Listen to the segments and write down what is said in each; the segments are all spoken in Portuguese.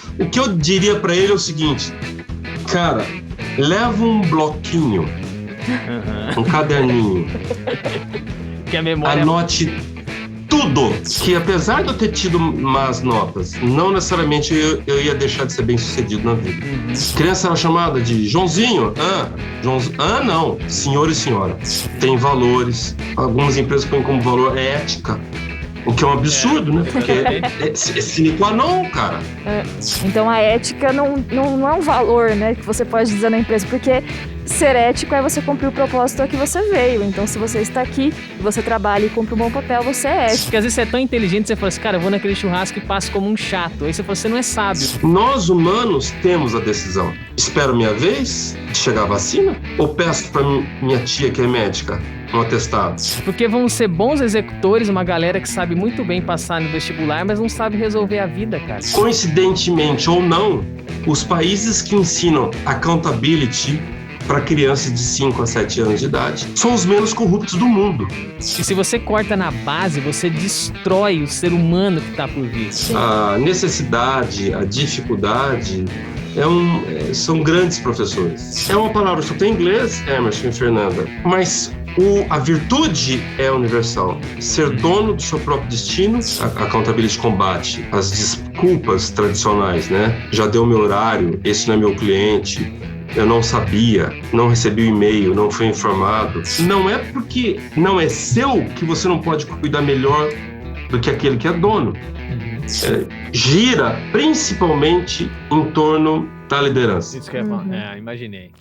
O que eu diria para ele é o seguinte, cara, leva um bloquinho, um caderninho, que a memória... anote tudo, que apesar de eu ter tido más notas, não necessariamente eu ia deixar de ser bem sucedido na vida. Criança era chamada de Joãozinho, não, senhor e senhora. Tem valores, algumas empresas põem como valor ética, o que é um absurdo, né? Porque é sine qua non, cara. Então a ética não é um valor, né, que você pode dizer na empresa, porque ser ético é você cumprir o propósito a que você veio. Então se você está aqui, você trabalha e cumpre um bom papel, você é ético. Porque às vezes você é tão inteligente, você fala assim, cara, eu vou naquele churrasco e passo como um chato. Aí você fala, você não é sábio. Nós humanos temos a decisão. Espero minha vez de chegar a vacina? Ou peço para minha tia que é médica um atestado? Porque vão ser bons executores, uma galera que sabe muito bem passar no vestibular, mas não sabe resolver a vida, cara. Coincidentemente ou não, os países que ensinam accountability para crianças de 5 a 7 anos de idade são os menos corruptos do mundo. E se você corta na base, você destrói o ser humano que está por vir. A necessidade, a dificuldade são grandes professores. É uma palavra que só tem em inglês, Emerson e Fernanda, mas a virtude é universal. Ser dono do seu próprio destino, a accountability combate as desculpas tradicionais, né? Já deu meu horário, esse não é meu cliente, eu não sabia, não recebi o e-mail, não fui informado. Não é porque não é seu que você não pode cuidar melhor do que aquele que é dono. Gira principalmente em torno da liderança. Isso que eu ia falar. Imaginei.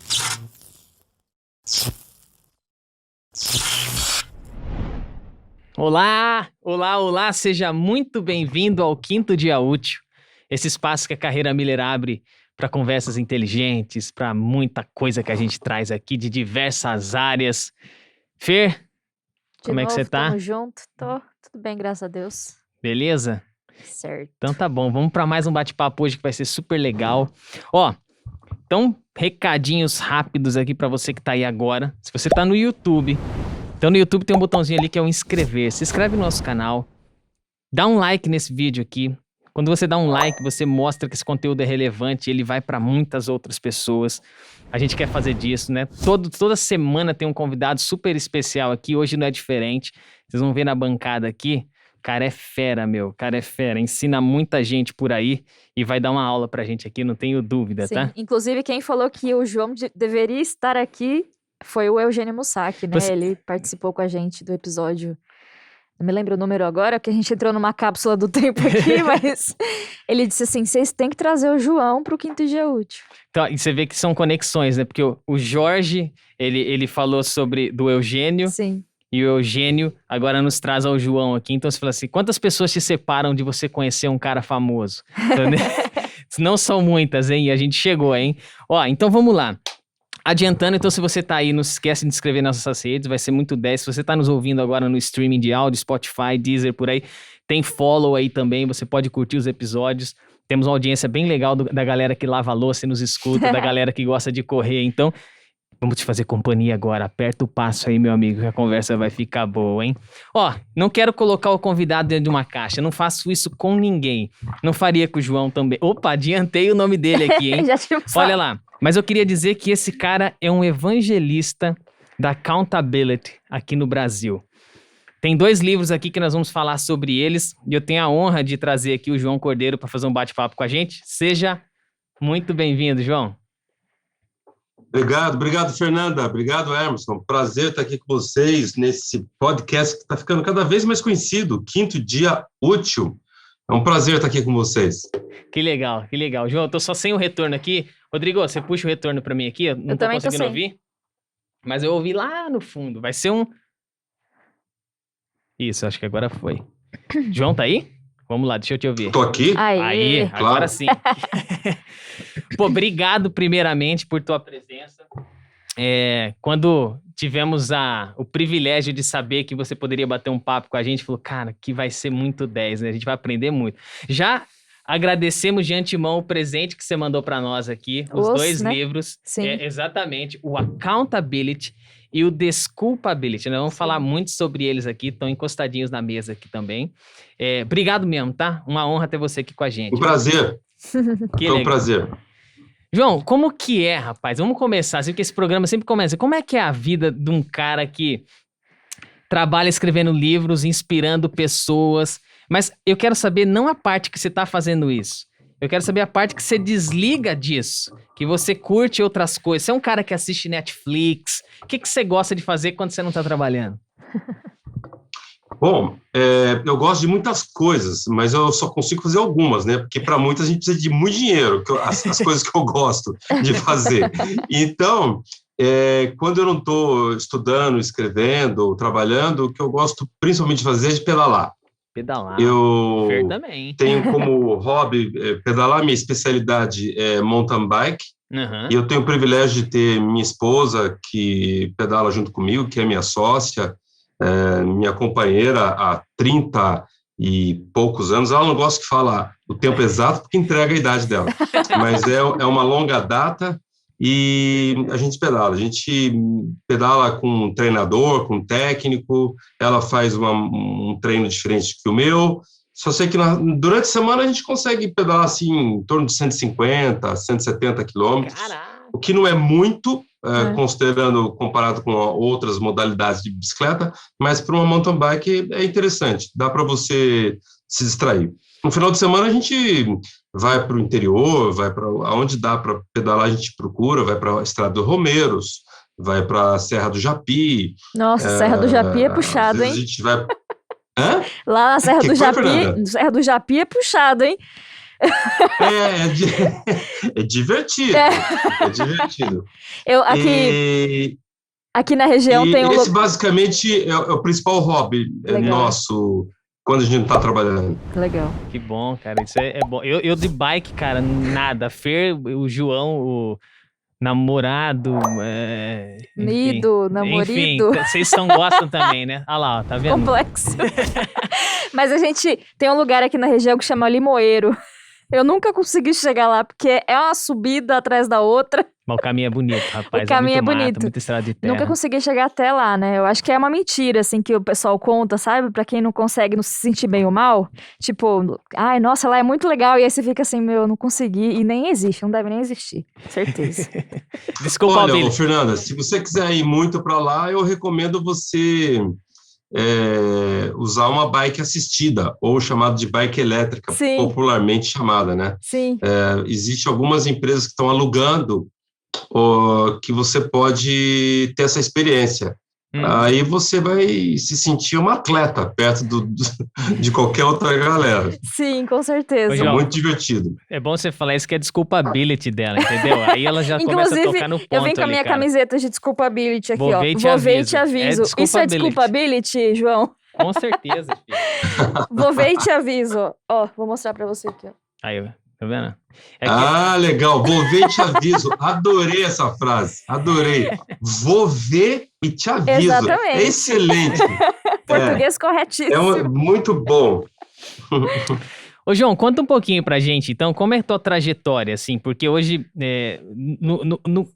Olá, olá, olá, seja muito bem-vindo ao Quinto Dia Útil, esse espaço que a Carreira Miller abre para conversas inteligentes, para muita coisa que a gente traz aqui de diversas áreas. Fer, como é que você tá? Tamo junto, tô tudo bem, graças a Deus. Beleza? Certo. Então tá bom, vamos para mais um bate-papo hoje que vai ser super legal. Ó, então recadinhos rápidos aqui para você que tá aí agora. Se você tá no YouTube, então no YouTube tem um botãozinho ali que é o inscrever. Se inscreve no nosso canal, dá um like nesse vídeo aqui. Quando você dá um like, você mostra que esse conteúdo é relevante e ele vai para muitas outras pessoas. A gente quer fazer disso, né? Toda semana tem um convidado super especial aqui. Hoje não é diferente. Vocês vão ver na bancada aqui. O cara é fera, meu. O cara é fera. Ensina muita gente por aí e vai dar uma aula pra gente aqui, não tenho dúvida, Sim. Tá? Inclusive, quem falou que o João deveria estar aqui foi o Eugênio Mussac, né? Ele participou com a gente do episódio... Não me lembro o número agora, porque a gente entrou numa cápsula do tempo aqui, mas ele disse assim, vocês têm que trazer o João pro Quinto Dia Útil. Então, e você vê que são conexões, né? Porque o Jorge, ele falou do Eugênio. Sim. E o Eugênio agora nos traz ao João aqui. Então você fala assim, quantas pessoas te separam de você conhecer um cara famoso? Não são muitas, hein? E a gente chegou, hein? Ó, então vamos lá. Adiantando, então, se você tá aí, não se esquece de inscrever nas nossas redes, vai ser muito 10. Se você tá nos ouvindo agora no streaming de áudio, Spotify, Deezer, por aí, tem follow aí também, você pode curtir os episódios. Temos uma audiência bem legal da galera que lava a louça e nos escuta, da galera que gosta de correr. Então, vamos te fazer companhia agora. Aperta o passo aí, meu amigo, que a conversa vai ficar boa, hein? Ó, não quero colocar o convidado dentro de uma caixa, não faço isso com ninguém. Não faria com o João também. Opa, adiantei o nome dele aqui, hein? Já tive Olha lá. Mas eu queria dizer que esse cara é um evangelista da accountability aqui no Brasil. Tem 2 livros aqui que nós vamos falar sobre eles e eu tenho a honra de trazer aqui o João Cordeiro para fazer um bate-papo com a gente. Seja muito bem-vindo, João. Obrigado, Fernanda. Obrigado, Emerson. Prazer estar aqui com vocês nesse podcast que está ficando cada vez mais conhecido, Quinto Dia Útil. É um prazer estar aqui com vocês. Que legal, que legal. João, eu tô só sem o retorno aqui. Rodrigo, você puxa o retorno para mim aqui? Eu não tô conseguindo ouvir. Mas eu ouvi lá no fundo. Vai ser um... Isso, acho que agora foi. João, tá aí? Vamos lá, deixa eu te ouvir. Tô aqui. Aí, claro. Agora sim. Pô, obrigado primeiramente por tua presença. Quando tivemos o privilégio de saber que você poderia bater um papo com a gente, falou, cara, que vai ser muito 10, né? A gente vai aprender muito. Já agradecemos de antemão o presente que você mandou para nós aqui, os 2 livros. Sim. Exatamente, o Accountability e o Desculpability. Nós vamos falar muito sobre eles aqui, estão encostadinhos na mesa aqui também. Obrigado mesmo, tá? Uma honra ter você aqui com a gente. Um prazer. Que Foi um legal. prazer. João, como que é, rapaz? Vamos começar, assim, porque esse programa sempre começa. Como é que é a vida de um cara que trabalha escrevendo livros, inspirando pessoas? Mas eu quero saber não a parte que você tá fazendo isso. Eu quero saber a parte que você desliga disso, que você curte outras coisas. Você é um cara que assiste Netflix. O que você gosta de fazer quando você não tá trabalhando? Bom, eu gosto de muitas coisas, mas eu só consigo fazer algumas, né? Porque para muitas a gente precisa de muito dinheiro, as coisas que eu gosto de fazer. Então, quando eu não estou estudando, escrevendo, ou trabalhando, o que eu gosto principalmente de fazer é de pedalar. Pedalar. Eu Fer também. tenho como hobby pedalar, minha especialidade é mountain bike, Uhum. e eu tenho o privilégio de ter minha esposa que pedala junto comigo, que é minha sócia, minha companheira há 30 e poucos anos. Ela não gosta que fala o tempo exato porque entrega a idade dela, mas é uma longa data e a gente pedala com um treinador, com um técnico, ela faz um treino diferente que o meu. Só sei que durante a semana a gente consegue pedalar assim em torno de 150, 170 quilômetros, Caraca. o que não é muito, considerando, comparado com outras modalidades de bicicleta, mas para uma mountain bike é interessante, dá para você se distrair. No final de semana a gente vai para o interior, vai para onde dá para pedalar, a gente procura, vai para a Estrada dos Romeiros, vai para a Serra do Japi. Nossa, Serra do Japi é puxado, hein? A gente vai... Hã? Lá na Serra Que do foi, Japi, Fernanda? Serra do Japi é puxado, hein? É divertido. É divertido. Aqui na região tem um esse basicamente é o principal hobby nosso quando a gente não está trabalhando. Legal. Que bom, cara. Isso é bom. Eu de bike, cara, nada. Fer, o João, o namorado, Nido, namorido. Enfim, vocês gostam também, né? Olha lá, ó, tá vendo? Complexo. Mas a gente tem um lugar aqui na região que chama Limoeiro. Eu nunca consegui chegar lá, porque é uma subida atrás da outra. Mas o caminho é bonito, rapaz. O caminho é muito bonito. Mato, muita estrada de terra. Nunca consegui chegar até lá, né? Eu acho que é uma mentira, assim, que o pessoal conta, sabe? Pra quem não consegue não se sentir bem ou mal. Tipo, ai, nossa, lá é muito legal. E aí você fica assim, meu, não consegui. E nem existe, não deve nem existir. Certeza. Desculpa, Olha, Fernanda, se você quiser ir muito para lá, eu recomendo você usar uma bike assistida, ou chamada de bike elétrica, Sim. popularmente chamada, né? Sim. Existem algumas empresas que estão alugando que você pode ter essa experiência. Aí você vai se sentir uma atleta perto de qualquer outra galera. Sim, com certeza. Ô, João, muito divertido. É bom você falar isso, que é desculpability dela, entendeu? Aí ela já começa a tocar no ponto. Eu vim com a minha camiseta de desculpability aqui, Vou ver e te aviso. Isso é desculpability, João? Com certeza, filho. Vou ver e te aviso. Ó, vou mostrar pra você aqui, ó. Aí, tá vendo? Legal. Vou ver e te aviso. Adorei essa frase. Adorei. Vou ver e te aviso. Exatamente. Excelente. Português corretíssimo. Muito bom. Ô, João, conta um pouquinho pra gente, então, como é a tua trajetória, assim, porque hoje,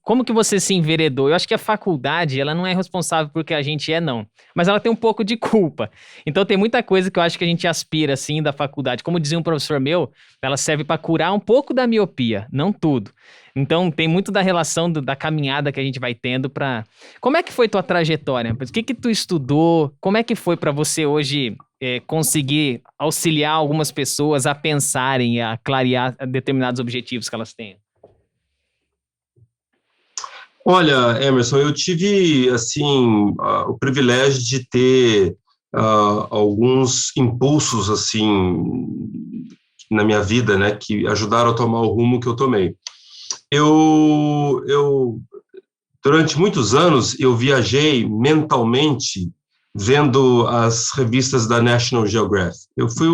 como que você se enveredou? Eu acho que a faculdade, ela não é responsável porque a gente não, mas ela tem um pouco de culpa. Então, tem muita coisa que eu acho que a gente aspira, assim, da faculdade. Como dizia um professor meu, ela serve pra curar um pouco da miopia, não tudo. Então, tem muito da relação da caminhada que a gente vai tendo pra... Como é que foi tua trajetória? O que tu estudou? Como é que foi pra você hoje... conseguir auxiliar algumas pessoas a pensarem, a clarear determinados objetivos que elas têm? Olha, Emerson, eu tive, assim, o privilégio de ter alguns impulsos, assim, na minha vida, né, que ajudaram a tomar o rumo que eu tomei. Durante muitos anos, eu viajei mentalmente vendo as revistas da National Geographic. Eu fui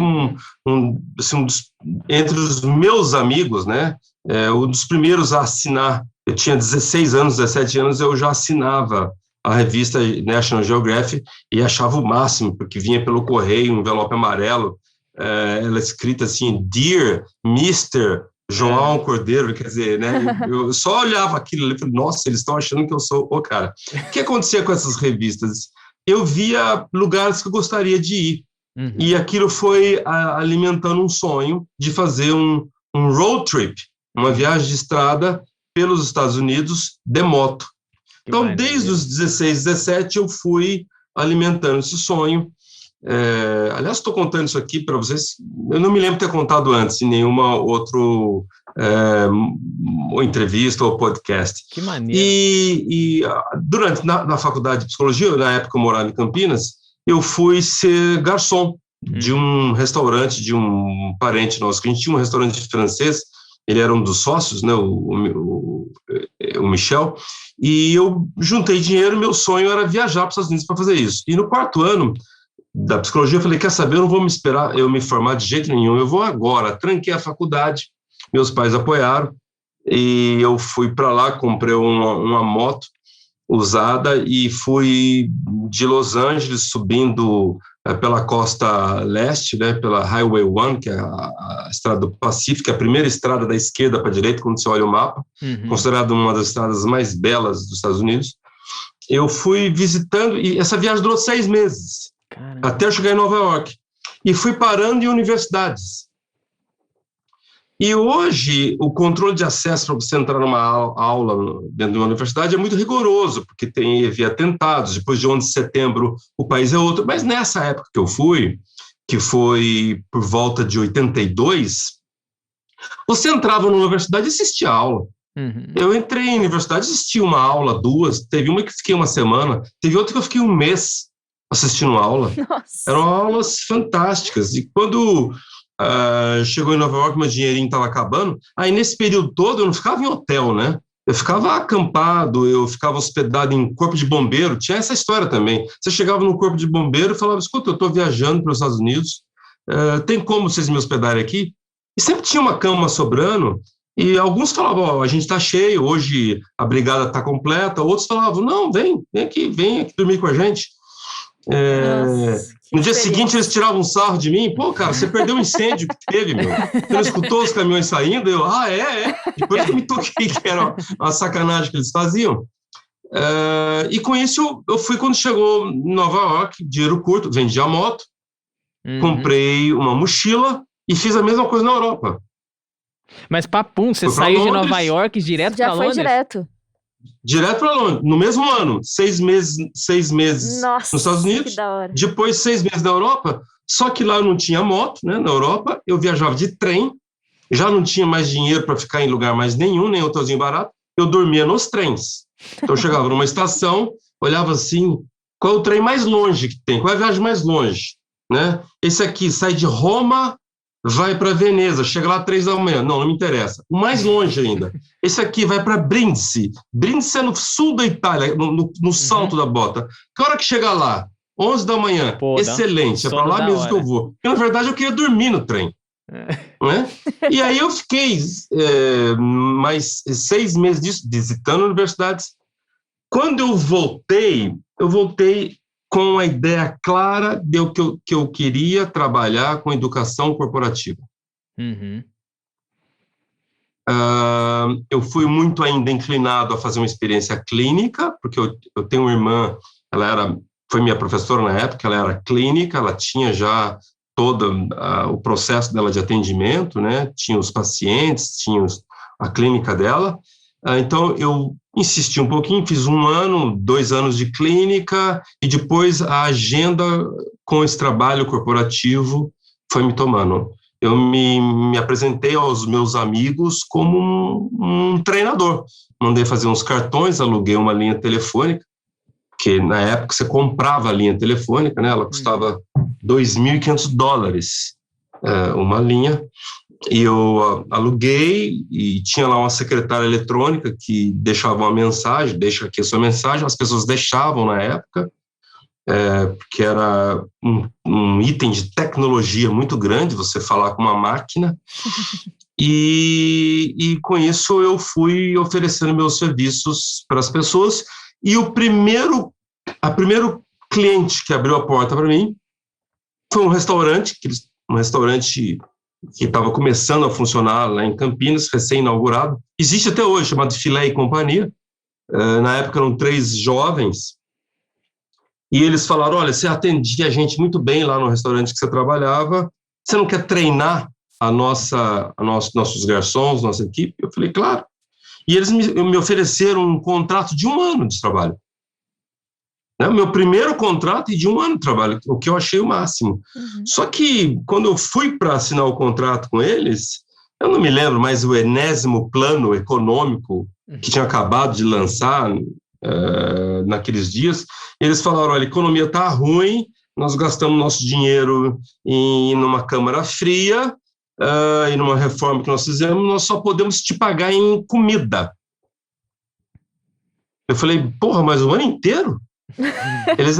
entre os meus amigos, né, um dos primeiros a assinar. Eu tinha 16 anos, 17 anos, eu já assinava a revista National Geographic e achava o máximo, porque vinha pelo correio, um envelope amarelo, ela escrita assim, Dear Mr. João Cordeiro, quer dizer, né, eu só olhava aquilo e falei, nossa, eles estão achando que eu sou o cara. O que acontecia com essas revistas? Eu via lugares que eu gostaria de ir. Uhum. E aquilo foi alimentando um sonho de fazer um um road trip, uma viagem de estrada pelos Estados Unidos de moto. Então, desde os 16, 17, eu fui alimentando esse sonho. Aliás, estou contando isso aqui para vocês, eu não me lembro de ter contado antes em nenhuma outra entrevista ou podcast. Que maneiro. E durante, na faculdade de psicologia, na época eu morava em Campinas, eu fui ser garçom de um restaurante de um parente nosso, que a gente tinha um restaurante francês, ele era um dos sócios, né, o Michel, e eu juntei dinheiro, meu sonho era viajar para os Estados Unidos para fazer isso. E no 4º ano da psicologia, eu falei, quer saber, eu não vou me esperar eu me formar de jeito nenhum, eu vou agora. Tranquei a faculdade, meus pais apoiaram, e eu fui para lá, comprei uma moto usada e fui de Los Angeles subindo pela costa leste, né, pela Highway 1, que é a estrada do Pacífico, que é a primeira estrada da esquerda para a direita, quando você olha o mapa, considerada uma das estradas mais belas dos Estados Unidos. Eu fui visitando, e essa viagem durou 6 meses, Caramba. até eu chegar em Nova York, e fui parando em universidades. E hoje, o controle de acesso para você entrar numa aula dentro de uma universidade é muito rigoroso, porque havia atentados, depois de 11 de setembro o país é outro. Mas nessa época que eu fui, que foi por volta de 82, você entrava numa universidade e assistia aula. Eu entrei em universidade, assisti uma aula, 2, teve uma que fiquei uma semana, teve outra que eu fiquei um mês assistindo aula. Nossa. Eram aulas fantásticas. E quando chegou em Nova York, meu dinheirinho estava acabando, aí nesse período todo eu não ficava em hotel, né? Eu ficava acampado, eu ficava hospedado em corpo de bombeiro, tinha essa história também. Você chegava no corpo de bombeiro e falava, escuta, eu estou viajando para os Estados Unidos, tem como vocês me hospedarem aqui? E sempre tinha uma cama sobrando, e alguns falavam, a gente está cheio, hoje a brigada está completa, outros falavam, não, vem aqui dormir com a gente. Nossa, no dia seguinte eles tiravam um sarro de mim, pô, cara, você perdeu o incêndio que teve, meu. Você não escutou os caminhões saindo? Eu, depois que eu me toquei que era uma sacanagem que eles faziam. E com isso eu fui, quando chegou em Nova York, dinheiro curto, vendi a moto, comprei uma mochila e fiz a mesma coisa na Europa. Mas papum, você saiu de Nova York direto para Londres? Já foi direto. Direto para Londres, no mesmo ano, 6 meses Nossa, nos Estados Unidos, que da hora. depois 6 meses na Europa, só que lá eu não tinha moto, né, na Europa, eu viajava de trem, já não tinha mais dinheiro para ficar em lugar mais nenhum, nem hotelzinho barato, eu dormia nos trens. Então eu chegava numa estação, olhava assim, qual é o trem mais longe que tem, qual é a viagem mais longe, né? Esse aqui sai de Roma, vai para Veneza, chega lá às 3 da manhã. Não me interessa. O mais longe ainda. Esse aqui vai para Brindisi. Brindisi é no sul da Itália, no salto da bota. Que hora que chega lá? 11 da manhã. Pô, excelente, é para lá mesmo que eu vou. Porque, na verdade, eu queria dormir no trem. Né? E aí eu fiquei mais 6 meses visitando universidades. Quando eu voltei com a ideia clara de que eu queria trabalhar com educação corporativa. Eu fui muito ainda inclinado a fazer uma experiência clínica, porque eu tenho uma irmã, foi minha professora na época, ela era clínica, ela tinha já todo o processo dela de atendimento, né? Tinha os pacientes, tinha a clínica dela. Então, eu insisti um pouquinho, fiz 1 ano, 2 anos de clínica, e depois a agenda com esse trabalho corporativo foi me tomando. Eu me apresentei aos meus amigos como um treinador. Mandei fazer uns cartões, aluguei uma linha telefônica, que na época você comprava a linha telefônica, né? Ela custava $2.500, uma linha. E eu aluguei e tinha lá uma secretária eletrônica que deixava uma mensagem, deixa aqui a sua mensagem, as pessoas deixavam na época, porque era um item de tecnologia muito grande, você falar com uma máquina, e com isso eu fui oferecendo meus serviços para as pessoas, e o primeiro cliente que abriu a porta para mim foi um restaurante que estava começando a funcionar lá em Campinas, recém-inaugurado. Existe até hoje, chamado Filé e Companhia. Na época eram 3 jovens. E eles falaram, olha, você atendia a gente muito bem lá no restaurante que você trabalhava, você não quer treinar nossos garçons, nossa equipe? Eu falei, claro. E eles me ofereceram um contrato de 1 ano de trabalho. Né? Meu primeiro contrato e de 1 ano de trabalho, o que eu achei o máximo. Só que, quando eu fui para assinar o contrato com eles, eu não me lembro mais o enésimo plano econômico que tinha acabado de lançar naqueles dias. Eles falaram, olha, a economia está ruim, nós gastamos nosso dinheiro em numa câmara fria, e numa reforma que nós fizemos, nós só podemos te pagar em comida. Eu falei, porra, mas o ano inteiro? Eles,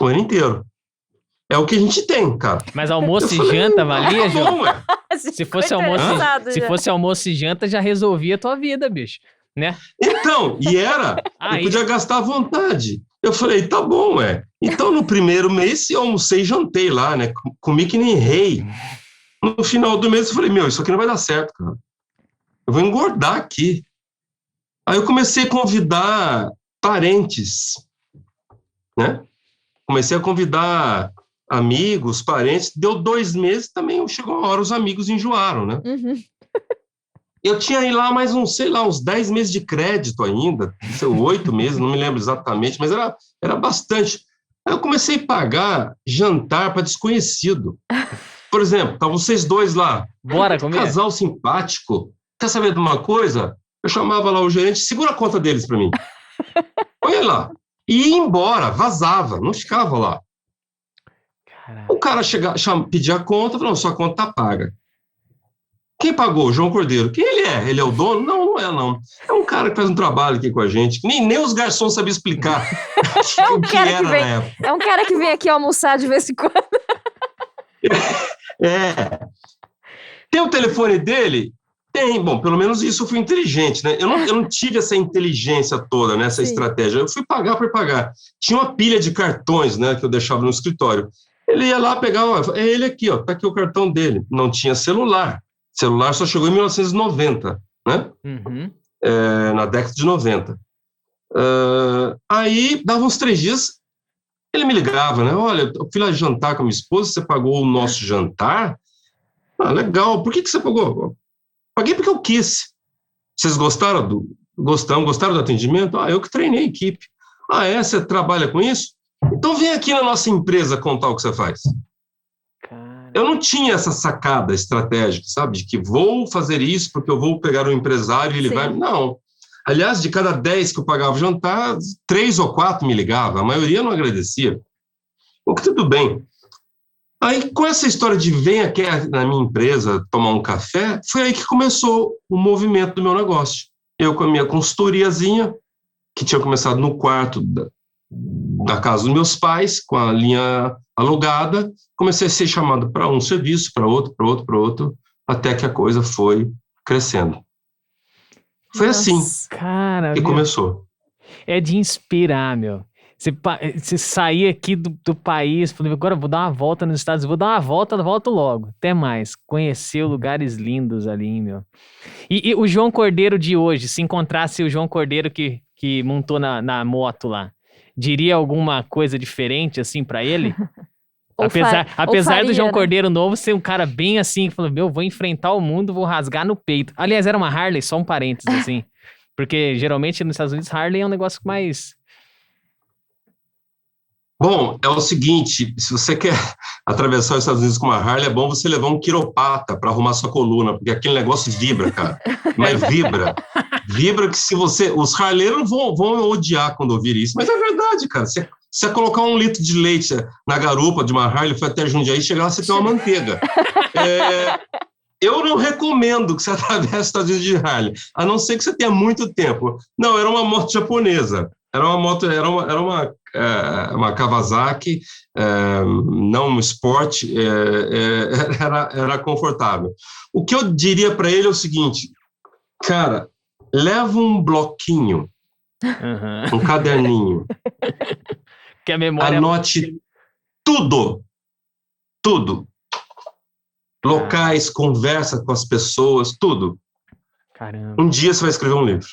o ano inteiro. É o que a gente tem, cara. Mas almoço e janta valia, tá João? bom, ué. Se fosse almoço e janta, já resolvia a tua vida, bicho. Né? Então, eu podia gastar à vontade. Eu falei, tá bom, Então, no primeiro mês, eu almocei e jantei lá, né? Comi que nem rei. No final do mês, eu falei, isso aqui não vai dar certo, cara. Eu vou engordar aqui. Aí eu comecei a convidar parentes, né? Comecei a convidar amigos, parentes. Deu 2 meses, também chegou uma hora, os amigos enjoaram, né? Eu tinha aí lá mais uns 10 meses de crédito ainda, 8 meses, não me lembro exatamente, mas era bastante. Aí eu comecei a pagar jantar para desconhecido. Por exemplo, estavam vocês dois lá. Bora comer? Casal simpático. Quer saber de uma coisa? Eu chamava lá o gerente, segura a conta deles para mim. Olha lá. E ia embora, vazava, não ficava lá. Caraca. O cara pedia a conta, falou, sua conta tá paga. Quem pagou? João Cordeiro. Quem ele é? Ele é o dono? Não, não é, não. É um cara que faz um trabalho aqui com a gente. Nem os garçons sabiam explicar o que era na época. É um cara que vem aqui almoçar de vez em quando. Tem o telefone dele? Tem. Bom, pelo menos isso eu fui inteligente, né? Eu não tive essa inteligência toda, né? Essa estratégia. Eu fui pagar por pagar. Tinha uma pilha de cartões, né? Que eu deixava no escritório. Ele ia lá pegar, é ele aqui, tá aqui o cartão dele. Não tinha celular. Celular só chegou em 1990, né? Na década de 90. Aí, dava uns 3 dias, ele me ligava, né? Olha, eu fui lá jantar com a minha esposa, você pagou o nosso jantar? Legal. Por que você pagou? Paguei porque eu quis. Vocês gostaram gostaram do atendimento? Eu que treinei a equipe. Você trabalha com isso? Então vem aqui na nossa empresa contar o que você faz. Eu não tinha essa sacada estratégica, sabe? De que vou fazer isso porque eu vou pegar um empresário e ele vai... Não. Aliás, de cada 10 que eu pagava o jantar, 3 ou 4 me ligavam. A maioria não agradecia. Tudo bem. Aí, com essa história de vem aqui na minha empresa tomar um café, foi aí que começou o movimento do meu negócio. Eu com a minha consultoriazinha, que tinha começado no quarto da casa dos meus pais, com a linha alugada, comecei a ser chamado para um serviço, para outro, até que a coisa foi crescendo. Foi assim que começou. É de inspirar, meu. Você sair aqui do país, falei, agora eu vou dar uma volta nos Estados Unidos, vou dar uma volta, volto logo. Até mais. Conheceu lugares lindos ali, meu. E o João Cordeiro de hoje, se encontrasse o João Cordeiro que montou na moto lá, diria alguma coisa diferente, assim, pra ele? Apesar do João Cordeiro novo ser um cara bem assim, que falou, vou enfrentar o mundo, vou rasgar no peito. Aliás, era uma Harley, só um parênteses, assim. Porque, geralmente, nos Estados Unidos, Harley é um negócio mais... Bom, é o seguinte, se você quer atravessar os Estados Unidos com uma Harley, é bom você levar um quiropata para arrumar sua coluna, porque aquele negócio vibra, cara. Mas vibra. Vibra que se você... Os harleiros vão odiar quando ouvirem isso, mas é verdade, cara. Se você colocar 1 litro de leite na garupa de uma Harley, foi até Jundiaí, chegar lá, você tem uma manteiga. Eu não recomendo que você atravesse os Estados Unidos de Harley, a não ser que você tenha muito tempo. Não, era uma moto japonesa. Era uma Kawasaki, não um Sport, era confortável. O que eu diria para ele é o seguinte, cara, leva um bloquinho, um caderninho, que a memória... Anote tudo, locais, conversa com as pessoas, tudo. Caramba. Um dia você vai escrever um livro.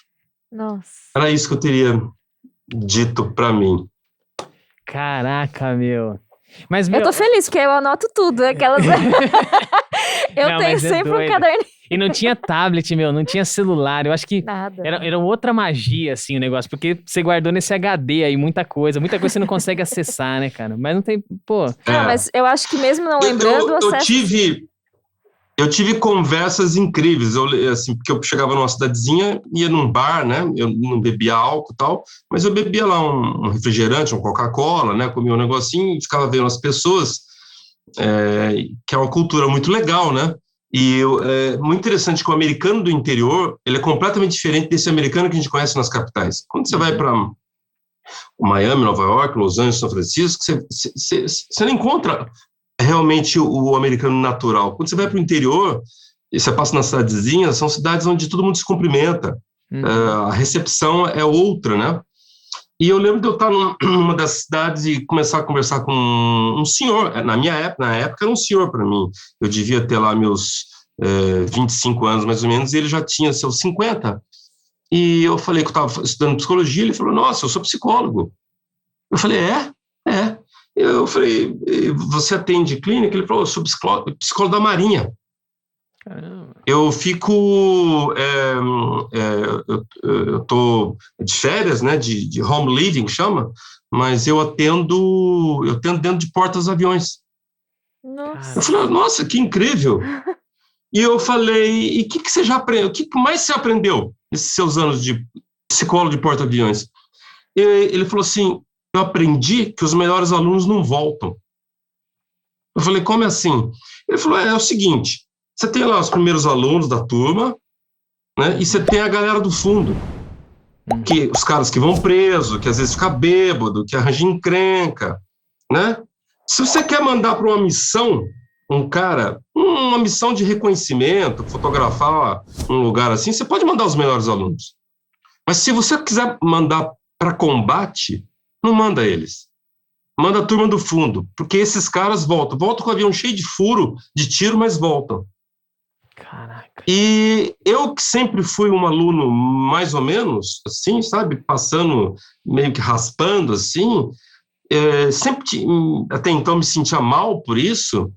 Nossa. Era isso que eu teria dito pra mim. Caraca, meu. Mas, eu tô feliz, porque eu anoto tudo. Aquelas... Eu Não, tenho mas é sempre um doido. caderninho. E não tinha tablet, meu, não tinha celular. Eu acho que Nada. era outra magia, assim, o negócio. Porque você guardou nesse HD aí muita coisa você não consegue acessar, né, cara? Mas não tem, pô... Não, mas eu acho que mesmo não lembrando, o Eu acesso... tive conversas incríveis, assim, porque eu chegava numa cidadezinha, ia num bar, né, eu não bebia álcool e tal, mas eu bebia lá um refrigerante, um Coca-Cola, né, comia um negocinho, ficava vendo as pessoas, que é uma cultura muito legal, né, e é muito interessante que o americano do interior, ele é completamente diferente desse americano que a gente conhece nas capitais. Quando você vai para Miami, Nova York, Los Angeles, São Francisco, você não encontra realmente o americano natural. Quando você vai para o interior, e você passa nas cidadezinhas, são cidades onde todo mundo se cumprimenta. A recepção é outra, né? E eu lembro de eu estar numa das cidades e começar a conversar com um senhor. Na época era um senhor para mim. Eu devia ter lá meus 25 anos, mais ou menos, e ele já tinha seus 50. E eu falei que eu estava estudando psicologia, ele falou, nossa, eu sou psicólogo. Eu falei, é. Eu falei, você atende clínica? Ele falou, eu sou psicólogo da Marinha. Caramba. Eu fico, eu tô de férias, né, de home living, chama, mas eu atendo dentro de portas-aviões. Nossa. Eu falei, nossa, que incrível. E eu falei, e o que você já aprendeu? O que mais você aprendeu nesses seus anos de psicólogo de porta-aviões? Ele falou assim, eu aprendi que os melhores alunos não voltam. Eu falei, como é assim? Ele falou, é o seguinte, você tem lá os primeiros alunos da turma, né, e você tem a galera do fundo, que os caras que vão preso, que às vezes fica bêbado, que arranja encrenca, né? Se você quer mandar para uma missão, uma missão de reconhecimento, fotografar um lugar assim, você pode mandar os melhores alunos. Mas se você quiser mandar para combate, não manda eles. Manda a turma do fundo, porque esses caras voltam com o avião cheio de furo, de tiro, mas voltam. Caraca. E eu que sempre fui um aluno mais ou menos, assim, sabe, passando, meio que raspando, assim, sempre, até então, me sentia mal por isso.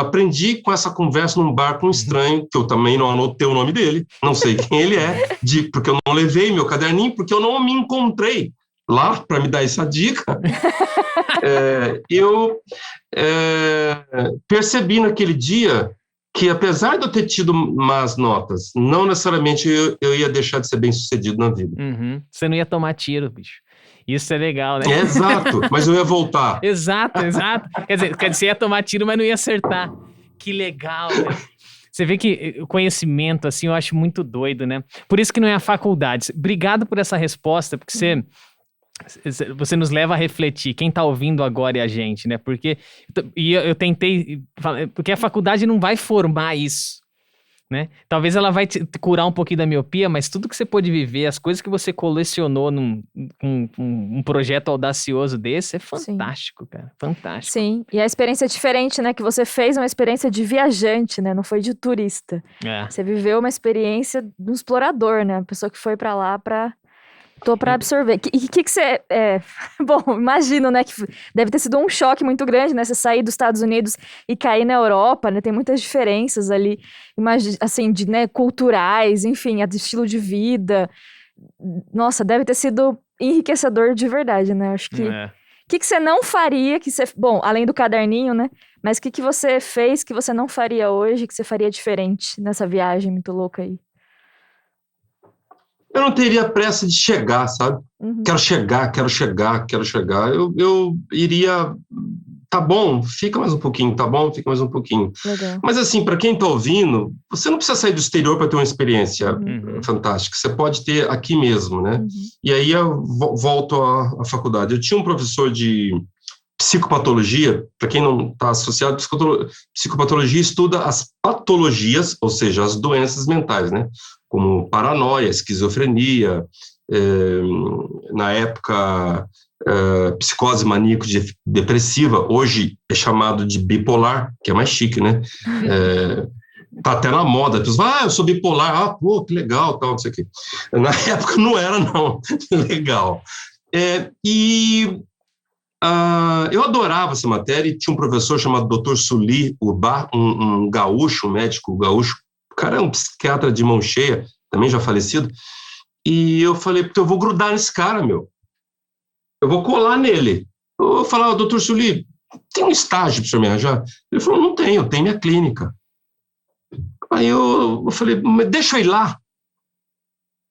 Aprendi com essa conversa num bar com um estranho, que eu também não anotei o nome dele, não sei quem ele é, porque eu não levei meu caderninho, porque eu não me encontrei lá para me dar essa dica. Eu percebi naquele dia que, apesar de eu ter tido más notas, não necessariamente eu ia deixar de ser bem-sucedido na vida. Você não ia tomar tiro, bicho. Isso é legal, né? Exato, mas eu ia voltar. Exato. Quer dizer, você ia tomar tiro, mas não ia acertar. Que legal, né? Você vê que o conhecimento, assim, eu acho muito doido, né? Por isso que não é a faculdade. Obrigado por essa resposta, porque você nos leva a refletir, quem tá ouvindo agora é a gente, né? Porque eu tentei falar, porque a faculdade não vai formar isso, né? Talvez ela vai te curar um pouquinho da miopia, mas tudo que você pôde viver, as coisas que você colecionou num um projeto audacioso desse, é fantástico, cara. Fantástico. Sim, e a experiência é diferente, né? Que você fez uma experiência de viajante, né? Não foi de turista. Você viveu uma experiência de um explorador, né? Uma pessoa que foi pra lá pra absorver. E o que você... Bom, imagino, né? Que deve ter sido um choque muito grande, né? Você sair dos Estados Unidos e cair na Europa, né? Tem muitas diferenças ali, assim, né, culturais, enfim, de estilo de vida. Nossa, deve ter sido enriquecedor de verdade, né? Acho que... O que você não faria, bom, além do caderninho, né? Mas o que você fez que você não faria hoje, que você faria diferente nessa viagem muito louca aí? Eu não teria pressa de chegar, sabe? Quero chegar. Eu iria... Tá bom, fica mais um pouquinho, tá bom? Fica mais um pouquinho. Legal. Mas assim, para quem tá ouvindo, você não precisa sair do exterior para ter uma experiência fantástica. Você pode ter aqui mesmo, né? E aí eu volto à faculdade. Eu tinha um professor de psicopatologia, para quem não está associado, psicopatologia estuda as patologias, ou seja, as doenças mentais, né? Como paranoia, esquizofrenia, na época psicose maníaco-depressiva, hoje é chamado de bipolar, que é mais chique, né? Tá até na moda, as pessoas eu sou bipolar, pô, que legal, tal, não sei o quê. Na época não era, não, legal. E Eu adorava essa matéria e tinha um professor chamado Dr. Sully Urbá, um gaúcho, um médico gaúcho. O cara é um psiquiatra de mão cheia, também já falecido. E eu falei, porque eu vou grudar nesse cara, meu. Eu vou colar nele. Eu falava, Dr. Sully, tem um estágio para o senhor me arranjar? Ele falou, não tenho, eu tenho minha clínica. Aí eu falei, mas deixa eu ir lá.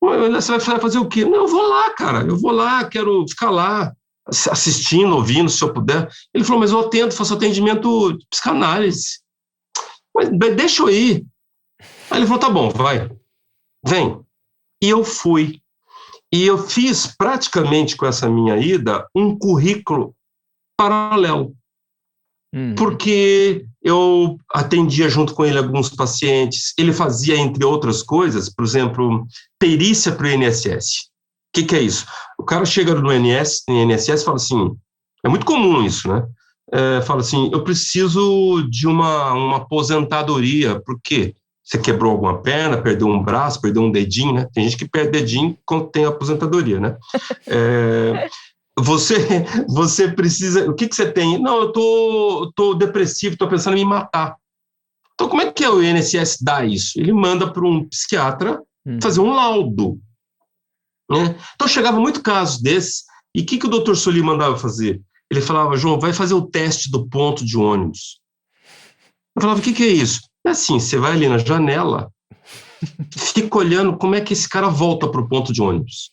Você vai fazer o quê? Não, eu vou lá, cara. Eu vou lá, quero ficar lá, assistindo, ouvindo, se eu puder. Ele falou, mas eu atendo, faço atendimento de psicanálise. Mas deixa eu ir. Aí ele falou, tá bom, vai. Vem. E eu fui. E eu fiz praticamente com essa minha ida um currículo paralelo. Porque eu atendia junto com ele alguns pacientes, ele fazia, entre outras coisas, por exemplo, perícia para o INSS. O que é isso? O cara chega no INSS e fala assim, é muito comum isso, né? Fala assim, eu preciso de uma aposentadoria, por quê? Você quebrou alguma perna, perdeu um braço, perdeu um dedinho, né? Tem gente que perde dedinho quando tem aposentadoria, né? Você precisa... O que você tem? Não, eu tô depressivo, estou pensando em me matar. Então, como é que o INSS dá isso? Ele manda para um psiquiatra fazer um laudo. Né? Então, chegava muito casos desses. E o que o Dr. Sully mandava fazer? Ele falava, João, vai fazer o teste do ponto de ônibus. Eu falava, o que é isso? É assim, você vai ali na janela, fica olhando como é que esse cara volta para o ponto de ônibus.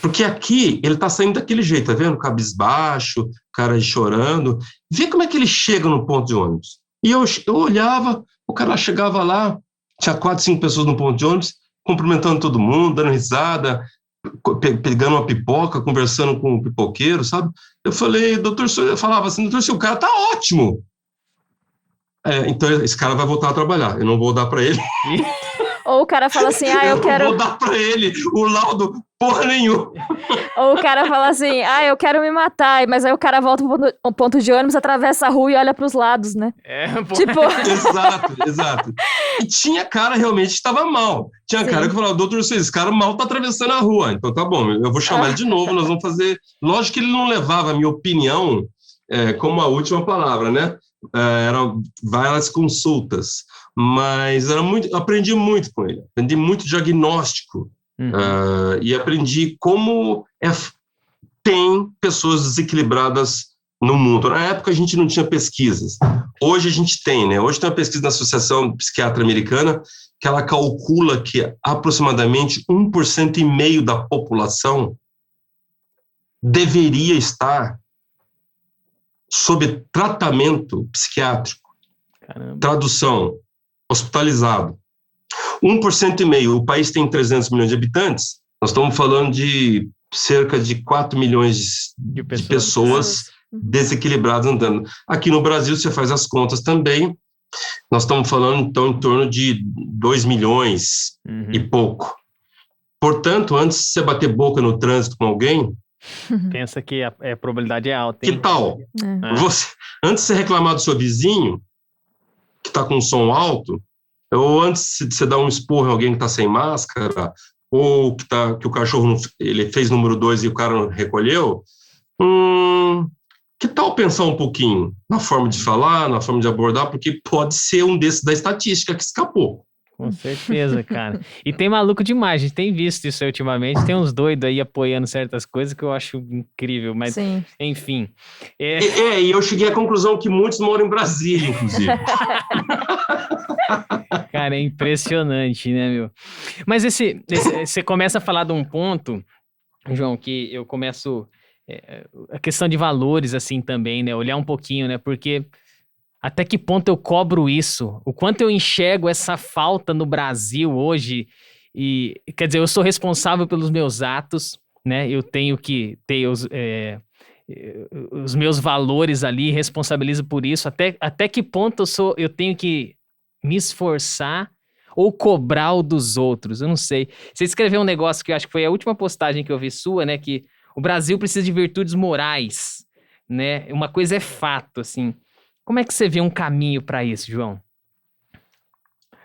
Porque aqui ele está saindo daquele jeito, tá vendo? Cabisbaixo, cara chorando. Vê como é que ele chega no ponto de ônibus. E eu olhava, o cara chegava lá, tinha 4, 5 pessoas no ponto de ônibus, cumprimentando todo mundo, dando risada, pegando uma pipoca, conversando com o pipoqueiro, sabe? Eu falei, eu falava assim, doutor, o cara tá ótimo. Então esse cara vai voltar a trabalhar, eu não vou dar para ele. Ou o cara fala assim, eu quero... Eu vou dar para ele o laudo, porra nenhuma. Ou o cara fala assim, eu quero me matar, mas aí o cara volta pro ponto de ônibus, atravessa a rua e olha pros lados, né? Tipo... Exato. E tinha cara realmente que estava mal. Tinha cara que falava, doutor, esse cara mal tá atravessando a rua. Então tá bom, eu vou chamar ele de novo, nós vamos fazer... Lógico que ele não levava a minha opinião como a última palavra, né? Eram várias consultas, mas aprendi muito com ele, aprendi muito diagnóstico, e aprendi como tem pessoas desequilibradas no mundo. Na época a gente não tinha pesquisas, hoje a gente tem, né? Hoje tem uma pesquisa da Associação Psiquiatra Americana que ela calcula que aproximadamente 1,5% da população deveria estar sob tratamento psiquiátrico. Caramba. Tradução, hospitalizado. 1,5%. O país tem 300 milhões de habitantes. Nós estamos falando de cerca de 4 milhões de pessoas desequilibradas andando. Aqui no Brasil, você faz as contas também. Nós estamos falando, então, em torno de 2 milhões e pouco. Portanto, antes de você bater boca no trânsito com alguém, pensa que a probabilidade é alta, hein? Que tal? Antes de você reclamar do seu vizinho, que está com um som alto, ou antes de você dar um esporro em alguém que está sem máscara, ou que o cachorro ele fez número 2 e o cara não recolheu, que tal pensar um pouquinho na forma de falar, na forma de abordar, porque pode ser um desses da estatística que escapou. Com certeza, cara. E tem maluco demais, a gente tem visto isso aí ultimamente, tem uns doidos aí apoiando certas coisas que eu acho incrível, mas enfim. E eu cheguei à conclusão que muitos moram em Brasília, inclusive. Cara, é impressionante, né, meu? Mas você começa a falar de um ponto, João, que eu começo... a questão de valores, assim, também, né? Olhar um pouquinho, né? Porque... até que ponto eu cobro isso? O quanto eu enxergo essa falta no Brasil hoje? E, quer dizer, eu sou responsável pelos meus atos, né? Eu tenho que ter os meus valores ali, responsabilizo por isso. Até que ponto eu tenho que me esforçar ou cobrar o dos outros? Eu não sei. Você escreveu um negócio que eu acho que foi a última postagem que eu vi sua, né? Que o Brasil precisa de virtudes morais, né? Uma coisa é fato, assim. Como é que você vê um caminho para isso, João?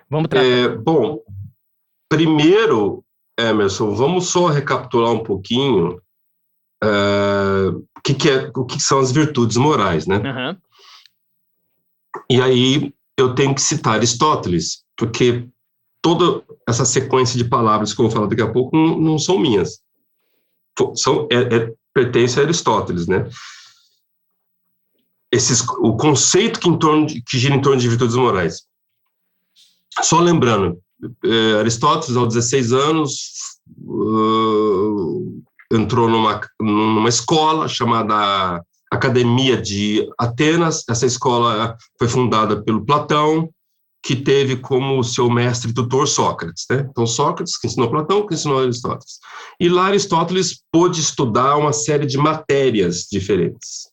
Vamos tratar. Bom, primeiro, Emerson, vamos só recapitular um pouquinho, o que são as virtudes morais, né? Aham. E aí eu tenho que citar Aristóteles, porque toda essa sequência de palavras que eu vou falar daqui a pouco não são minhas. Pertence a Aristóteles, né? O conceito que gira em torno de virtudes morais. Só lembrando, Aristóteles, aos 16 anos, entrou numa escola chamada Academia de Atenas. Essa escola foi fundada pelo Platão, que teve como seu mestre e tutor Sócrates, né? Então, Sócrates, que ensinou Platão, que ensinou Aristóteles. E lá Aristóteles pôde estudar uma série de matérias diferentes,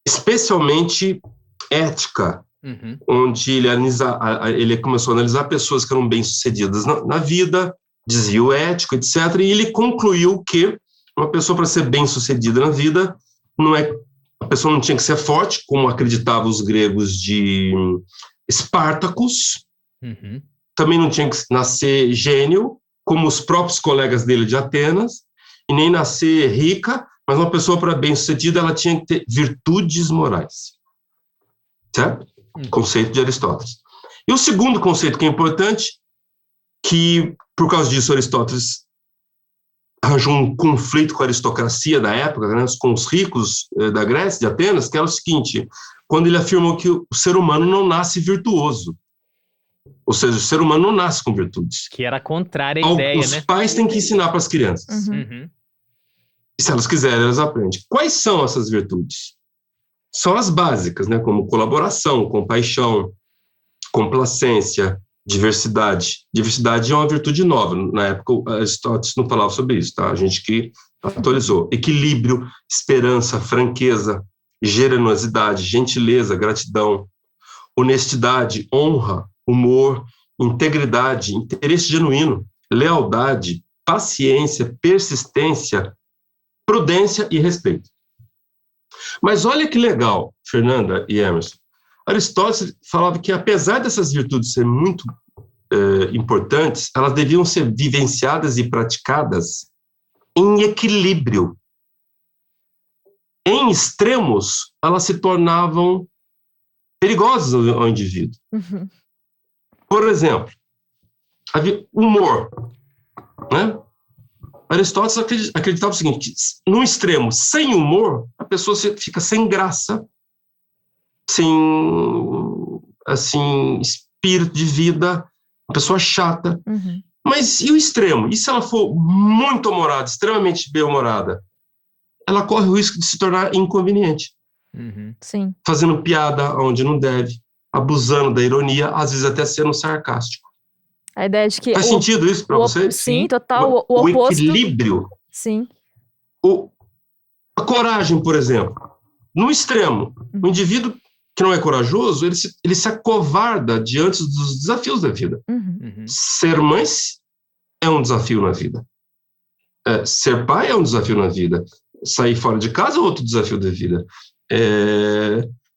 especialmente ética, onde ele começou a analisar pessoas que eram bem-sucedidas na vida, desvio ético, etc. E ele concluiu que uma pessoa, para ser bem-sucedida na vida, a pessoa não tinha que ser forte, como acreditavam os gregos de Espartacus, também não tinha que nascer gênio, como os próprios colegas dele de Atenas, e nem nascer rica, mas uma pessoa, para bem-sucedida, ela tinha que ter virtudes morais. Certo? Conceito de Aristóteles. E o segundo conceito que é importante, que, por causa disso, Aristóteles arranjou um conflito com a aristocracia da época, né, com os ricos da Grécia, de Atenas, que era o seguinte: quando ele afirmou que o ser humano não nasce virtuoso. Ou seja, o ser humano não nasce com virtudes. Que era contrária à ideia, os né? pais têm que ensinar para as crianças. E se elas quiserem, elas aprendem. Quais são essas virtudes? São as básicas, né? Como colaboração, compaixão, complacência, diversidade. Diversidade é uma virtude nova. Na época, Aristóteles não falava sobre isso, tá? A gente que atualizou. Equilíbrio, esperança, franqueza, generosidade, gentileza, gratidão, honestidade, honra, humor, integridade, interesse genuíno, lealdade, paciência, persistência, prudência e respeito. Mas olha que legal, Fernanda e Emerson. Aristóteles falava que, apesar dessas virtudes serem muito importantes, elas deviam ser vivenciadas e praticadas em equilíbrio. Em extremos, elas se tornavam perigosas ao indivíduo. Por exemplo, humor, né? Aristóteles acreditava o seguinte: no extremo, sem humor, a pessoa fica sem graça, sem, assim, espírito de vida, uma pessoa chata. Mas e o extremo? E se ela for muito humorada, extremamente bem-humorada? Ela corre o risco de se tornar inconveniente. Sim. Fazendo piada onde não deve, abusando da ironia, às vezes até sendo sarcástico. A ideia de que... Faz sentido isso para vocês? Sim, total. O oposto. Equilíbrio. Sim. A coragem, por exemplo. No extremo, o indivíduo que não é corajoso, ele se acovarda diante dos desafios da vida. Ser mãe é um desafio na vida. Ser pai é um desafio na vida. Sair fora de casa é outro desafio da vida.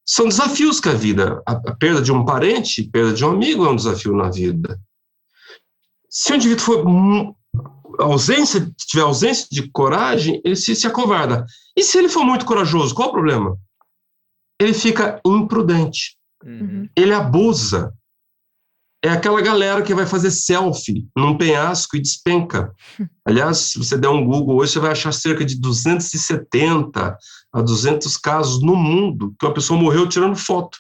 São desafios que a vida... A perda de um parente, perda de um amigo é um desafio na vida. Se o indivíduo tiver ausência de coragem, ele se acovarda. E se ele for muito corajoso, qual o problema? Ele fica imprudente. Ele abusa. É aquela galera que vai fazer selfie num penhasco e despenca. Aliás, se você der um Google hoje, você vai achar cerca de 270 a 200 casos no mundo que uma pessoa morreu tirando foto.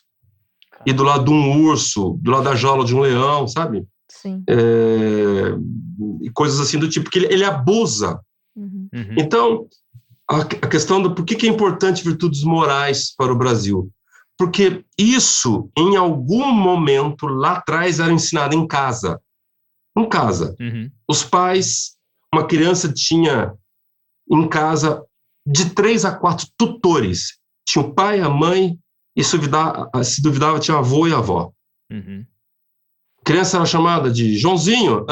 E do lado de um urso, do lado da jaula de um leão, sabe? Sim. E coisas assim do tipo, que ele abusa. Então, a questão do por que é importante virtudes morais para o Brasil? Porque isso, em algum momento, lá atrás, era ensinado em casa. Em casa. Os pais, uma criança tinha em casa de 3 a 4 tutores. Tinha o pai, a mãe, e se duvidava, tinha avô e avó. A criança era chamada de Joãozinho.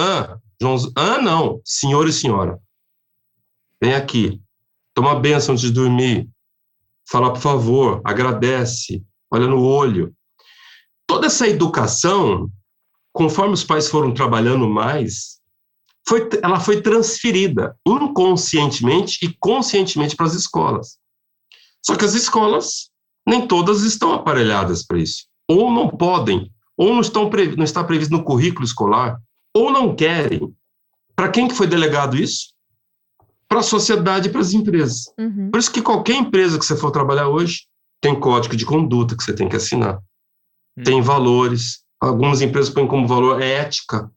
Não, senhor e senhora. Vem aqui, toma a bênção antes de dormir, fala por favor, agradece, olha no olho. Toda essa educação, conforme os pais foram trabalhando mais, ela foi transferida inconscientemente e conscientemente para as escolas. Só que as escolas, nem todas estão aparelhadas para isso. Ou não podem, ou não está previsto no currículo escolar, ou não querem. Para quem que foi delegado isso? Para a sociedade e para as empresas. Uhum. Por isso que qualquer empresa que você for trabalhar hoje tem código de conduta que você tem que assinar. Tem valores. Algumas empresas põem como valor ética,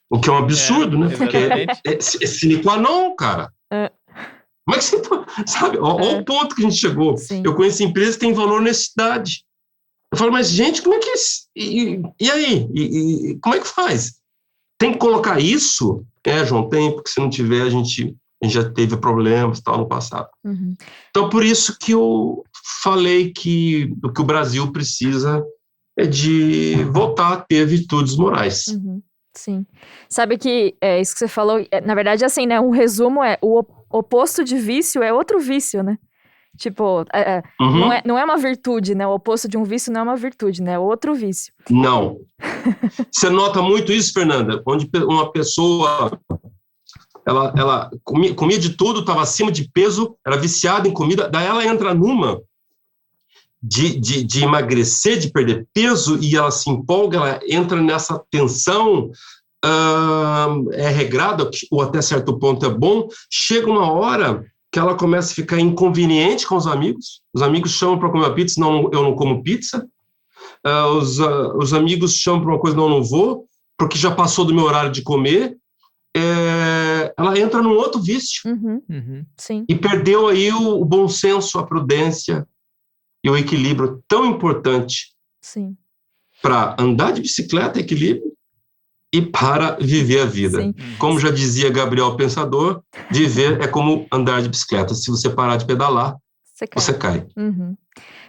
o que é um absurdo, né? Porque é sine qua non, cara. Como é que você... Sabe? Olha o ponto que a gente chegou. Sim. Eu conheço empresas que têm valor honestidade. Eu falo, mas gente, como é que é isso? E aí? Como é que faz? Tem que colocar isso? João, tem, porque se não tiver, a gente já teve problemas tal no passado. Uhum. Então, por isso que eu falei que o que o Brasil precisa é de voltar a ter virtudes morais. Uhum. Sim. Sabe que isso que você falou, na verdade, assim, né? Um resumo o oposto de vício é outro vício, né? Tipo, não é uma virtude, né? O oposto de um vício não é uma virtude, né? É outro vício. Não. Você nota muito isso, Fernanda? Onde uma pessoa, ela comia de tudo, estava acima de peso, era viciada em comida, daí ela entra numa de emagrecer, de perder peso, e ela se empolga, ela entra nessa tensão, é regrada, ou até certo ponto é bom, chega uma hora que ela começa a ficar inconveniente com os amigos chamam para comer uma pizza, não, eu não como pizza, os amigos chamam para uma coisa, não vou, porque já passou do meu horário de comer, ela entra num outro vício, Sim. E perdeu aí o bom senso, a prudência e o equilíbrio tão importante para andar de bicicleta, equilíbrio, e para viver a vida. Sim. Como já dizia Gabriel Pensador, viver é como andar de bicicleta. Se você parar de pedalar, você cai. Uhum.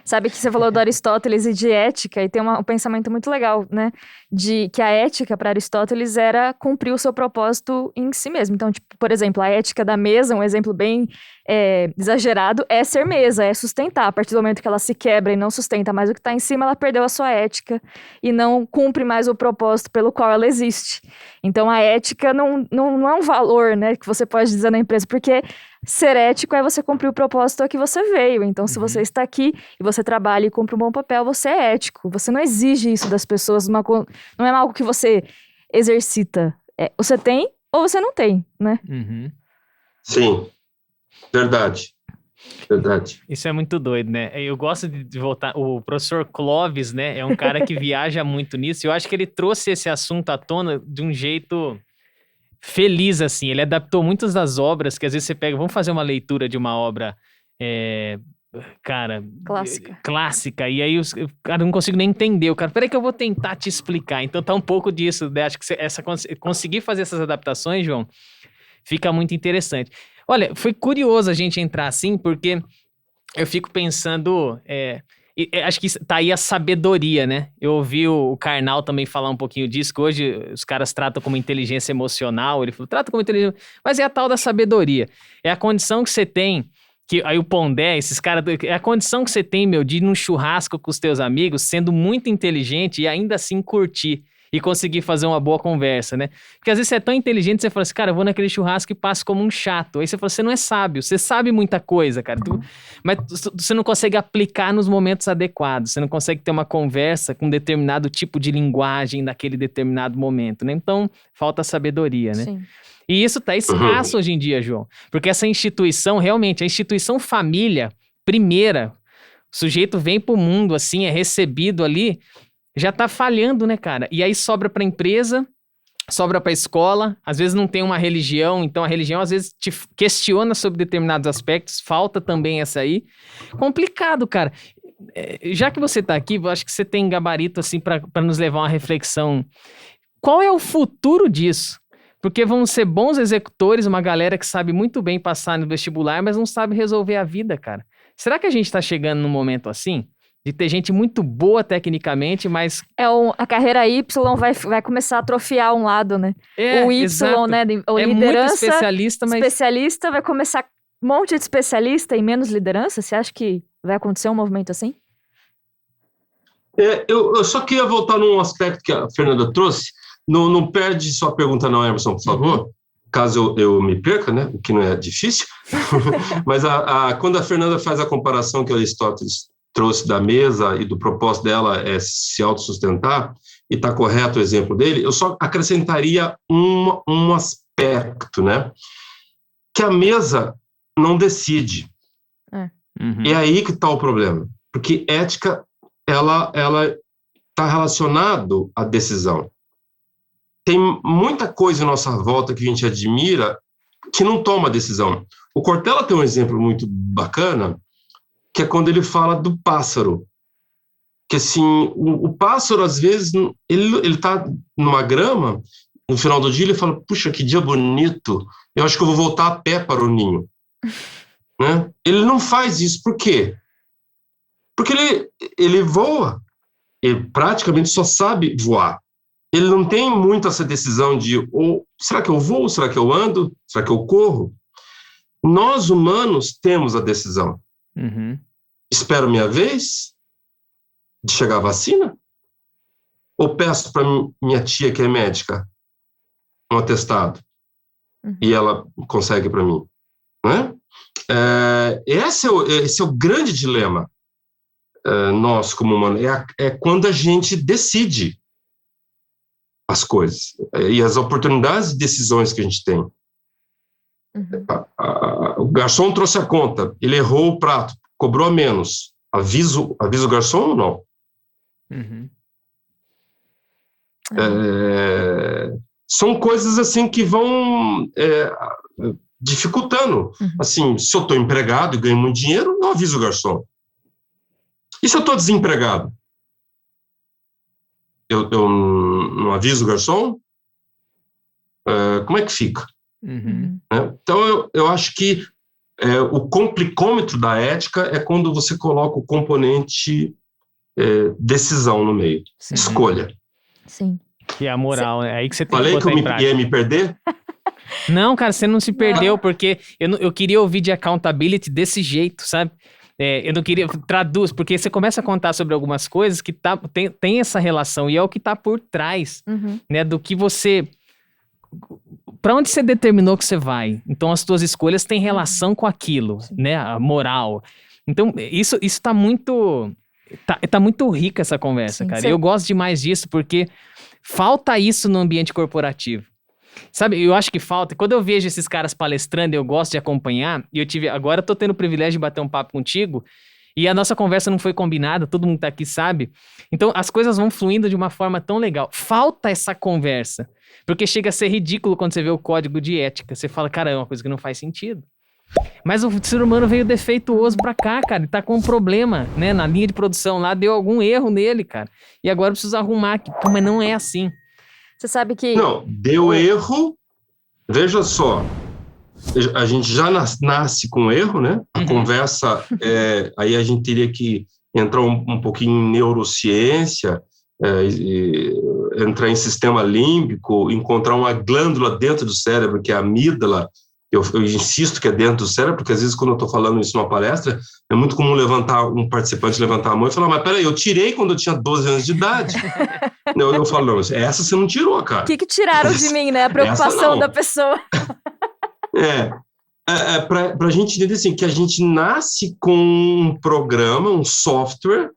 Sabe que você falou do Aristóteles e de ética, e tem um pensamento muito legal, né? De que a ética para Aristóteles era cumprir o seu propósito em si mesmo. Então, tipo, por exemplo, a ética da mesa, um exemplo bem exagerado, é ser mesa, é sustentar. A partir do momento que ela se quebra e não sustenta mais o que está em cima, ela perdeu a sua ética e não cumpre mais o propósito pelo qual ela existe. Então, a ética não é um valor, né, que você pode dizer na empresa, porque ser ético é você cumprir o propósito a que você veio. Então, se você está aqui e você trabalha e cumpre um bom papel, você é ético. Você não exige isso das pessoas, não é algo que você exercita. Você tem ou você não tem, né? Sim, verdade. Isso é muito doido, né? Eu gosto de voltar. O professor Clóvis, né? É um cara que viaja muito nisso. Eu acho que ele trouxe esse assunto à tona de um jeito feliz, assim. Ele adaptou muitas das obras que às vezes você pega... Vamos fazer uma leitura de uma obra... clássica, e aí eu não consigo nem entender, o cara, peraí que eu vou tentar te explicar, então tá um pouco disso, né? Acho que conseguir fazer essas adaptações, João, fica muito interessante. Olha, foi curioso a gente entrar assim, porque eu fico pensando, acho que tá aí a sabedoria, né? Eu ouvi o Karnal também falar um pouquinho disso, que hoje os caras tratam como inteligência emocional, ele falou, trata como inteligência, mas é a tal da sabedoria, é a condição que você tem. Que aí o Pondé, esses caras... É a condição que você tem, de ir num churrasco com os teus amigos, sendo muito inteligente e ainda assim curtir e conseguir fazer uma boa conversa, né? Porque às vezes você é tão inteligente, você fala assim, cara, eu vou naquele churrasco e passo como um chato. Aí você fala, você não é sábio, você sabe muita coisa, cara. Mas você não consegue aplicar nos momentos adequados, você não consegue ter uma conversa com determinado tipo de linguagem naquele determinado momento, né? Então, falta sabedoria, né? Sim. E isso tá escasso hoje em dia, João. Porque essa instituição, realmente, a instituição família, primeira, o sujeito vem pro mundo, assim, é recebido ali, já tá falhando, né, cara? E aí sobra pra empresa, sobra pra escola, às vezes não tem uma religião, então a religião às vezes te questiona sobre determinados aspectos, falta também essa aí. Complicado, cara. Já que você tá aqui, eu acho que você tem gabarito, assim, pra nos levar a uma reflexão. Qual é o futuro disso? Porque vão ser bons executores, uma galera que sabe muito bem passar no vestibular, mas não sabe resolver a vida, cara. Será que a gente tá chegando num momento assim? De ter gente muito boa tecnicamente, mas... A carreira Y vai começar a atrofiar um lado, né? O Y, exato. Né? O é liderança, muito especialista, mas... Especialista vai começar um monte de especialista e menos liderança? Você acha que vai acontecer um movimento assim? Eu só queria voltar num aspecto que a Fernanda trouxe. Não perde sua pergunta não, Emerson, por favor. caso eu me perca, né, o que não é difícil, mas quando a Fernanda faz a comparação que Aristóteles trouxe da mesa e do propósito dela é se autossustentar, e está correto o exemplo dele, eu só acrescentaria um aspecto, né, que a mesa não decide. Uhum. E é aí que está o problema, porque ética, ela está relacionado à decisão. Tem muita coisa à nossa volta que a gente admira que não toma decisão. O Cortella tem um exemplo muito bacana, que é quando ele fala do pássaro. Que assim, o pássaro, às vezes, ele está numa grama, no final do dia ele fala, puxa, que dia bonito, eu acho que eu vou voltar a pé para o ninho. Né? Ele não faz isso, por quê? Porque ele voa, ele praticamente só sabe voar. Ele não tem muito essa decisão de, será que eu vou, será que eu ando, será que eu corro? Nós, humanos, temos a decisão. Uhum. Espero minha vez de chegar a vacina? Ou peço para minha tia, que é médica, um atestado, e ela consegue para mim? Né? Esse é o grande dilema nosso como humano, é quando a gente decide as coisas e as oportunidades de decisões que a gente tem. O garçom trouxe a conta, ele errou o prato, cobrou a menos. Aviso o garçom ou não? Uhum. São coisas assim que vão dificultando. Assim, se eu estou empregado e ganho muito dinheiro, eu aviso o garçom. E se eu estou desempregado? Eu não aviso o garçom? Como é que fica? Uhum. Então, eu acho que o complicômetro da ética é quando você coloca o componente decisão no meio. Sim. Escolha. Sim. Que é a moral, é aí que você tem Falei que que eu botar em prática. ia me perder? Não, cara, você não se perdeu, porque eu queria ouvir de accountability desse jeito, sabe? Eu não queria... Traduz, porque você começa a contar sobre algumas coisas que tem essa relação, e é o que tá por trás, né? Do que você... Pra onde você determinou que você vai? Então, as tuas escolhas têm relação com aquilo, né? A moral. Então, isso tá muito... Tá muito rica essa conversa, Sim, cara. Eu gosto demais disso, porque falta isso no ambiente corporativo. Sabe, eu acho que falta. Quando eu vejo esses caras palestrando, eu gosto de acompanhar. E agora eu tô tendo o privilégio de bater um papo contigo. E a nossa conversa não foi combinada, todo mundo tá aqui sabe. Então as coisas vão fluindo de uma forma tão legal. Falta essa conversa. Porque chega a ser ridículo quando você vê o código de ética. Você fala, cara, é uma coisa que não faz sentido. Mas o ser humano veio defeituoso pra cá, cara. Ele tá com um problema, né? Na linha de produção lá, deu algum erro nele, cara. E agora precisa arrumar aqui. Pô, mas não é assim. Você sabe que... Não, deu erro. Veja só, a gente já nasce com erro, né? A conversa, aí a gente teria que entrar um pouquinho em neurociência, entrar em sistema límbico, encontrar uma glândula dentro do cérebro, que é a amígdala. Eu insisto que é dentro do cérebro, porque às vezes quando eu estou falando isso numa palestra, é muito comum um participante levantar a mão e falar, mas peraí, eu tirei quando eu tinha 12 anos de idade. Eu falo, não, essa você não tirou, cara. O que tiraram de mim, né? A preocupação da pessoa. Para a gente entender assim, que a gente nasce com um programa, um software,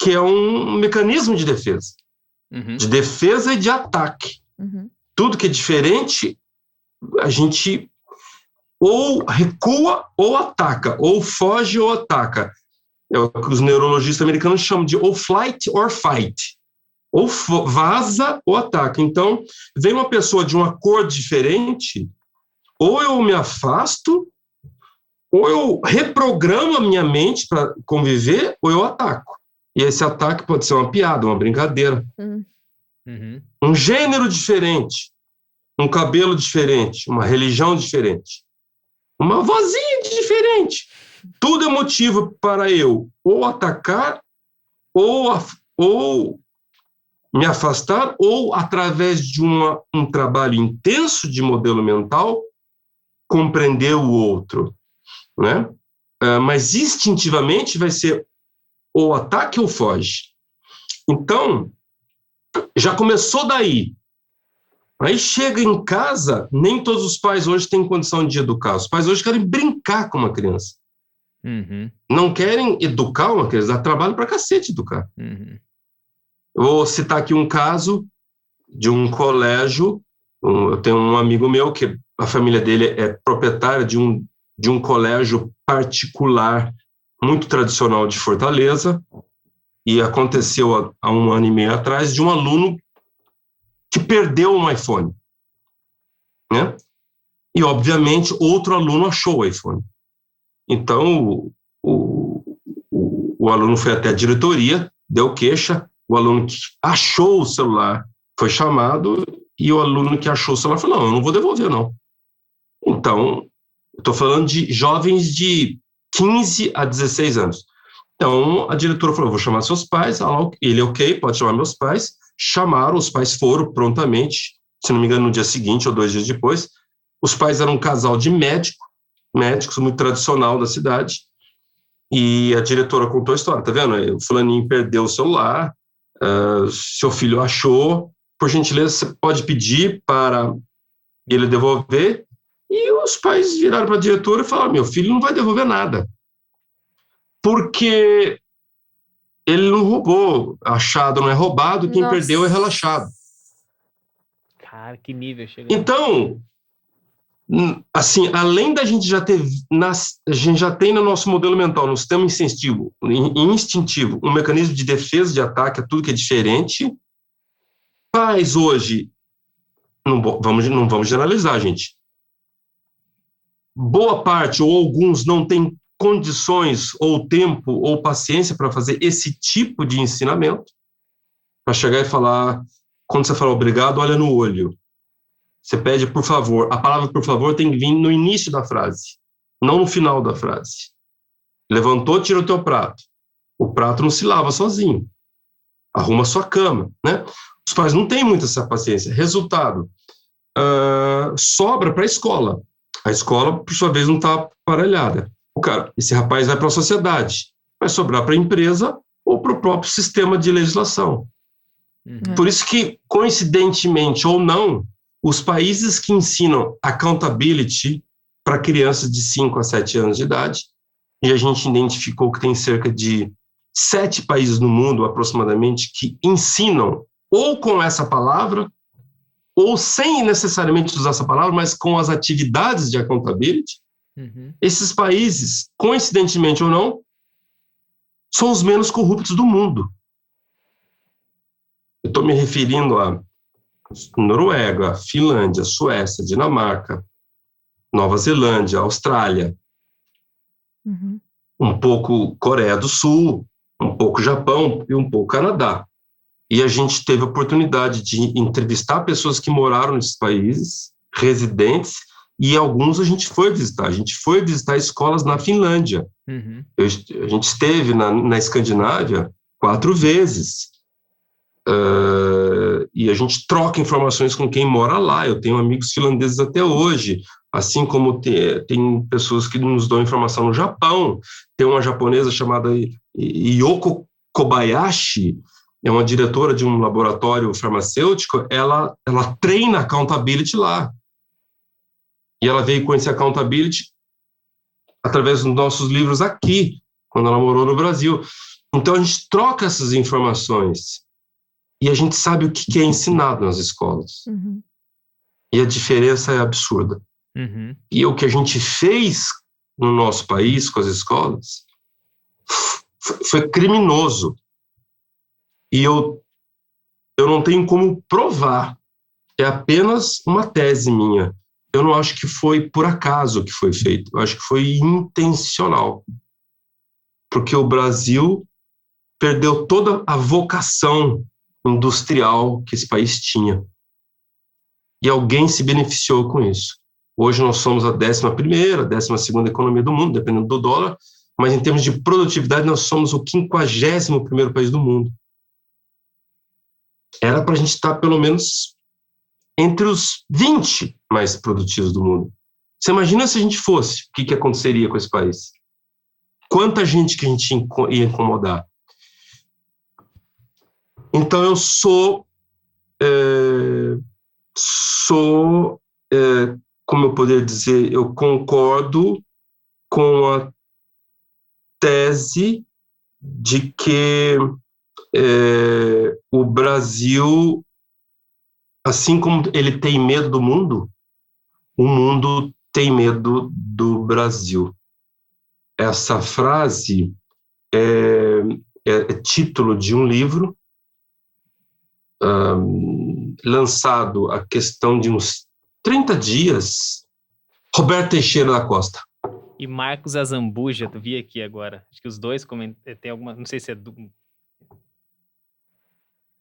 que é um mecanismo de defesa. De defesa e de ataque. Tudo que é diferente, a gente ou recua ou ataca, ou foge ou ataca. É o que os neurologistas americanos chamam de ou flight or fight. Ou vaza ou ataca. Então, vem uma pessoa de uma cor diferente, ou eu me afasto, ou eu reprogramo a minha mente para conviver, ou eu ataco. E esse ataque pode ser uma piada, uma brincadeira. Um gênero diferente, um cabelo diferente, uma religião diferente, uma vozinha diferente. Tudo é motivo para eu ou atacar, ou me afastar, ou através de um trabalho intenso de modelo mental, compreender o outro, né? Mas instintivamente vai ser ou ataque ou foge. Então, já começou daí Aí chega em casa, nem todos os pais hoje têm condição de educar. Os pais hoje querem brincar com uma criança. Não querem educar uma criança, dá trabalho pra cacete educar. Vou citar aqui um caso de um colégio. Eu tenho um amigo meu que a família dele é proprietária de um colégio particular muito tradicional de Fortaleza, e aconteceu há 1 ano e meio atrás de um aluno que perdeu um iPhone, né? E, obviamente, outro aluno achou o iPhone. Então, o aluno foi até a diretoria, deu queixa, o aluno que achou o celular foi chamado, e o aluno que achou o celular falou, não, eu não vou devolver, não. Então, estou falando de jovens de 15 a 16 anos. Então, a diretora falou, vou chamar seus pais. Ele, ok, pode chamar meus pais. Chamaram, os pais foram prontamente, se não me engano, no dia seguinte ou 2 dias depois. Os pais eram um casal de médicos muito tradicional da cidade, e a diretora contou a história, tá vendo? O fulaninho perdeu o celular, seu filho achou, por gentileza, você pode pedir para ele devolver? E os pais viraram para a diretora e falaram, meu filho não vai devolver nada, porque ele não roubou, achado não é roubado, quem perdeu é relaxado. Cara, que nível chega. Então, assim, além da gente já ter, a gente já tem no nosso modelo mental, no sistema instintivo, um mecanismo de defesa, de ataque a tudo que é diferente. Pais hoje, não vamos generalizar, gente. Boa parte ou alguns não têm condições ou tempo ou paciência para fazer esse tipo de ensinamento, para chegar e falar, quando você fala obrigado, olha no olho. Você pede por favor. A palavra por favor tem que vir no início da frase, não no final da frase. Levantou, tira o teu prato. O prato não se lava sozinho. Arruma a sua cama, né? Os pais não têm muita essa paciência. Resultado, sobra para a escola. A escola, por sua vez, não está aparelhada. Esse rapaz vai para a sociedade. Vai sobrar para a empresa ou para o próprio sistema de legislação. Por isso que, coincidentemente ou não, os países que ensinam accountability para crianças de 5 a 7 anos de idade, e a gente identificou que tem cerca de 7 países no mundo, aproximadamente, que ensinam ou com essa palavra, ou sem necessariamente usar essa palavra, mas com as atividades de accountability. Esses países, coincidentemente ou não, são os menos corruptos do mundo. Eu estou me referindo a Noruega, Finlândia, Suécia, Dinamarca, Nova Zelândia, Austrália, um pouco Coreia do Sul, um pouco Japão e um pouco Canadá. E a gente teve a oportunidade de entrevistar pessoas que moraram nesses países, residentes, e alguns a gente foi visitar. A gente foi visitar escolas na Finlândia. A gente esteve na Escandinávia 4 vezes. E a gente troca informações com quem mora lá. Eu tenho amigos finlandeses até hoje, assim como tem pessoas que nos dão informação no Japão. Tem uma japonesa chamada Yoko Kobayashi, é uma diretora de um laboratório farmacêutico. Ela treina accountability lá. E ela veio conhecer accountability através dos nossos livros aqui, quando ela morou no Brasil. Então, a gente troca essas informações e a gente sabe o que é ensinado nas escolas. E a diferença é absurda. E o que a gente fez no nosso país com as escolas foi criminoso. E eu não tenho como provar. É apenas uma tese minha. Eu não acho que foi por acaso que foi feito. Eu acho que foi intencional. Porque o Brasil perdeu toda a vocação industrial que esse país tinha. E alguém se beneficiou com isso. Hoje nós somos a 11ª, 12ª economia do mundo, dependendo do dólar, mas em termos de produtividade nós somos o 51º país do mundo. Era para a gente estar pelo menos entre os 20 mais produtivos do mundo. Você imagina se a gente fosse, o que aconteceria com esse país? Quanta gente que a gente ia incomodar? Então eu sou sou, como eu poderia dizer, eu concordo com a tese de que o Brasil, assim como ele tem medo do mundo, o mundo tem medo do Brasil. Essa frase é título de um livro lançado a questão de uns 30 dias, Roberto Teixeira da Costa. E Marcos Azambuja, tu vi aqui agora. Acho que os dois tem alguma, não sei se é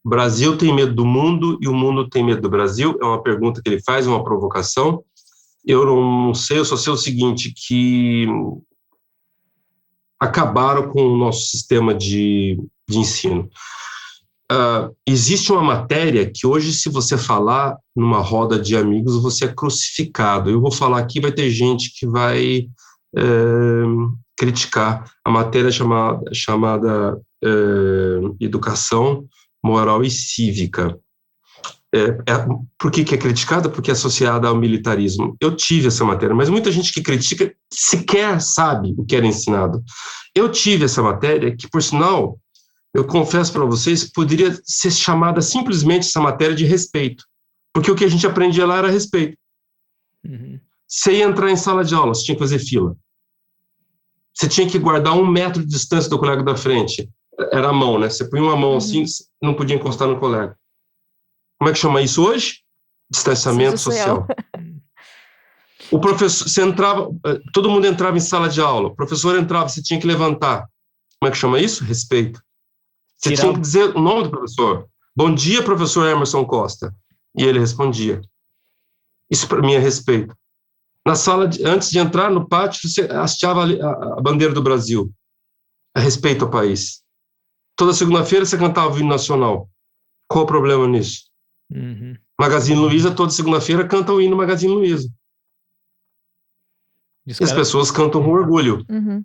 O Brasil tem medo do mundo e o mundo tem medo do Brasil? É uma pergunta que ele faz, uma provocação. Eu não sei, eu só sei o seguinte, que acabaram com o nosso sistema de ensino. Existe uma matéria que hoje, se você falar numa roda de amigos, você é crucificado. Eu vou falar aqui, vai ter gente que vai criticar. A matéria chamada Educação Moral e Cívica. Por que é criticada? Porque é associada ao militarismo. Eu tive essa matéria, mas muita gente que critica sequer sabe o que era ensinado. Eu tive essa matéria que, por sinal, eu confesso para vocês, poderia ser chamada simplesmente essa matéria de respeito, porque o que a gente aprendia lá era respeito. Uhum. Você ia entrar em sala de aula, você tinha que fazer fila. Você tinha que guardar 1 metro de distância do colega da frente. Era a mão, né? Você punha uma mão assim, não podia encostar no colega. Como é que chama isso hoje? Distanciamento social. O professor, você entrava, todo mundo entrava em sala de aula, o professor entrava, você tinha que levantar. Como é que chama isso? Respeito. Você tinha que dizer o nome do professor. Bom dia, professor Emerson Costa. E ele respondia. Isso para mim é respeito. Na sala, antes de entrar no pátio, você hasteava a bandeira do Brasil. É respeito ao país. Toda segunda-feira você cantava o hino nacional. Qual o problema nisso? Uhum. Magazine Luiza, toda segunda-feira, canta o hino Magazine Luiza. E as pessoas cantam com orgulho. Uhum.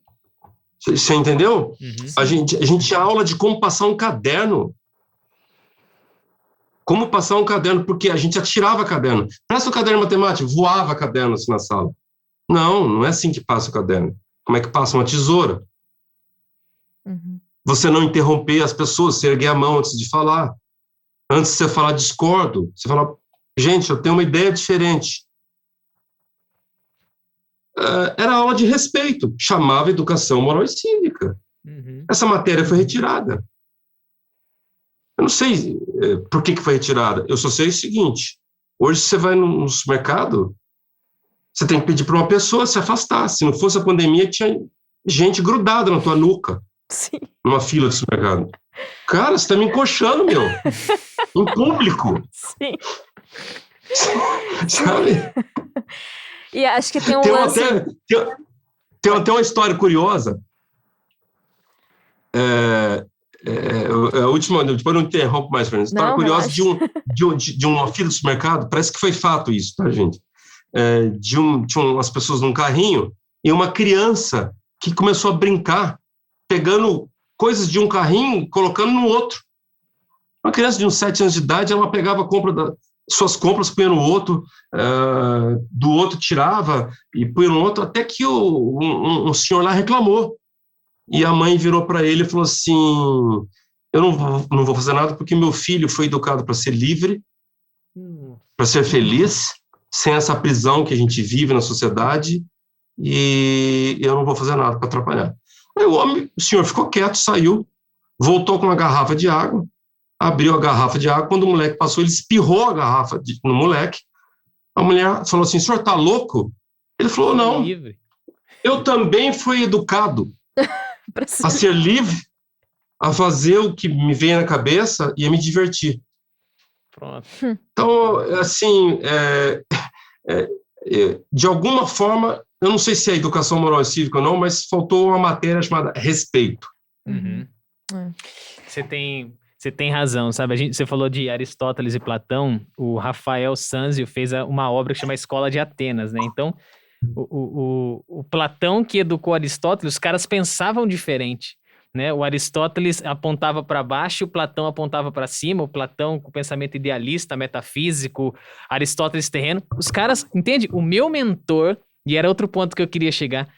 Você entendeu? Uhum. A gente tinha aula de como passar um caderno. Como passar um caderno, porque a gente atirava caderno. Presta o caderno de matemática, voava caderno assim na sala. Não é assim que passa o caderno. Como é que passa uma tesoura? Uhum. Você não interromper as pessoas, você erguer a mão antes de falar. Antes de você falar discordo, você fala, gente, eu tenho uma ideia diferente. Era aula de respeito, chamava Educação Moral e Cívica. Uhum. Essa matéria foi retirada. Eu não sei por que foi retirada. Eu só sei o seguinte, hoje você vai no supermercado, você tem que pedir para uma pessoa se afastar. Se não fosse a pandemia, tinha gente grudada na tua nuca. Sim. Numa fila de supermercado. Cara, você está me encoxando, meu. Em público. Sim. Sabe? E acho que tem um lance... Tem até uma história curiosa. A última, depois não interrompo mais, Fernanda. História curiosa de uma fila de supermercado. Parece que foi fato isso, tá, gente? Tinha umas pessoas num carrinho e uma criança que começou a brincar, pegando coisas de um carrinho e colocando no outro. Uma criança de uns 7 anos de idade, ela pegava suas compras, punha no outro, do outro tirava e punha no outro, até que um senhor lá reclamou. E a mãe virou para ele e falou assim, eu não vou fazer nada porque meu filho foi educado para ser livre, para ser feliz, sem essa prisão que a gente vive na sociedade, e eu não vou fazer nada para atrapalhar. Aí o senhor ficou quieto, saiu, voltou com uma garrafa de água, abriu a garrafa de água, quando o moleque passou, ele espirrou a garrafa no moleque. A mulher falou assim, o senhor tá louco? Ele falou, não, eu também fui educado a ser livre, a fazer o que me vem na cabeça e a me divertir. Pronto. Então, assim, de alguma forma, eu não sei se é educação moral e cívica ou não, mas faltou uma matéria chamada respeito. Uhum. Você tem razão, sabe? Você falou de Aristóteles e Platão, o Rafael Sanzio fez uma obra que chama Escola de Atenas, né? Então, o Platão que educou Aristóteles, os caras pensavam diferente, né? O Aristóteles apontava para baixo, o Platão apontava para cima, o Platão com pensamento idealista, metafísico, Aristóteles terreno. Os caras, entende? O meu mentor, e era outro ponto que eu queria chegar,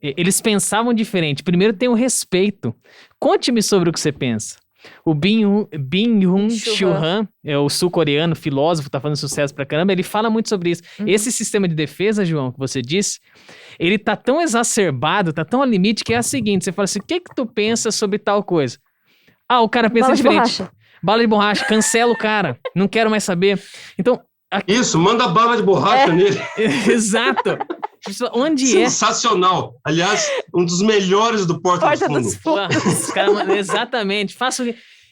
eles pensavam diferente. Primeiro tem o respeito. Conte-me sobre o que você pensa. O Byung-Chul Han, é o sul-coreano, filósofo, tá fazendo sucesso pra caramba, ele fala muito sobre isso. Esse sistema de defesa, João, que você disse, ele tá tão exacerbado, tá tão ao limite, que é o seguinte, você fala assim, o que tu pensa sobre tal coisa? Ah, o cara pensa Bala de diferente. borracha. Bala de borracha, cancela o cara, não quero mais saber. Então... Isso, manda bala de borracha nele. Exato. Onde Sensacional. Aliás, um dos melhores do Porta dos Fundos. Exatamente.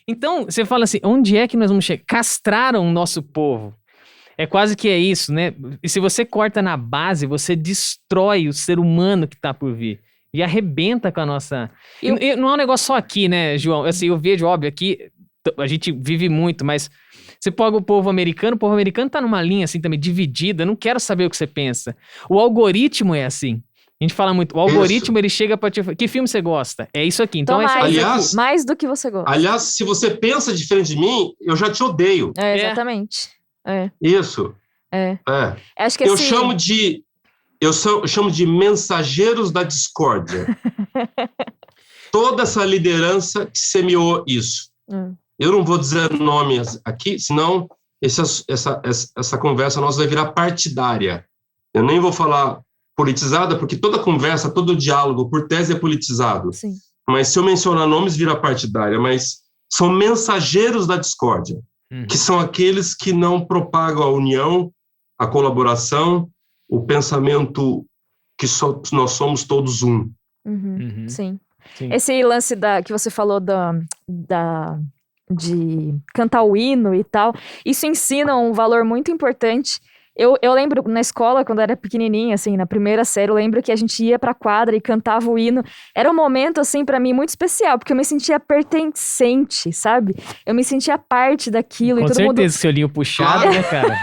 Então, você fala assim, onde é que nós vamos chegar? Castraram o nosso povo. É quase que é isso, né? E se você corta na base, você destrói o ser humano que tá por vir. E arrebenta com a nossa... E não é um negócio só aqui, né, João? Assim, eu vejo, óbvio, aqui a gente vive muito, mas... Você pega o povo americano tá numa linha assim também, dividida, eu não quero saber o que você pensa. O algoritmo é assim. A gente fala muito, o algoritmo ele chega pra te falar, que filme você gosta? É isso aqui. Então mais do que você gosta. Aliás, se você pensa diferente de mim, eu já te odeio. Exatamente. Isso. Acho que eu chamo de mensageiros da discórdia. Toda essa liderança que semeou isso. Eu não vou dizer nomes aqui, senão essa conversa nossa vai virar partidária. Eu nem vou falar politizada, porque toda conversa, todo diálogo, por tese, é politizado. Sim. Mas se eu mencionar nomes, vira partidária. Mas são mensageiros da discórdia, que são aqueles que não propagam a união, a colaboração, o pensamento que nós somos todos um. Sim. Esse lance que você falou de cantar o hino e tal, isso ensina um valor muito importante. Eu lembro na escola, quando eu era pequenininha, assim, na primeira série, eu lembro que a gente ia pra quadra e cantava o hino. Era um momento, assim, pra mim, muito especial, porque eu me sentia pertencente, sabe? Eu me sentia parte daquilo. Com e todo certeza, mundo... seu olhinho puxado, né, cara?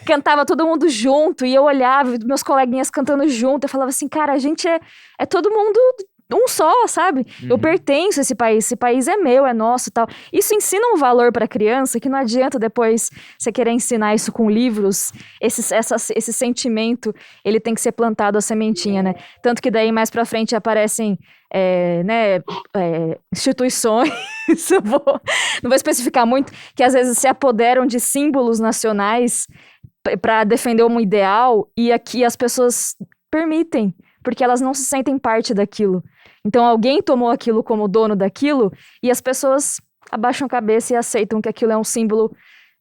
Cantava todo mundo junto, e eu olhava, meus coleguinhas cantando junto, eu falava assim, cara, a gente é todo mundo... um só, sabe? Eu pertenço a esse país é meu, é nosso e tal. Isso ensina um valor pra criança que não adianta depois você querer ensinar isso com livros. Esse sentimento, ele tem que ser plantado a sementinha, né? Tanto que daí mais pra frente aparecem instituições, não vou especificar muito, que às vezes se apoderam de símbolos nacionais pra defender um ideal e aqui as pessoas permitem, porque elas não se sentem parte daquilo. Então alguém tomou aquilo como dono daquilo e as pessoas abaixam a cabeça e aceitam que aquilo é um símbolo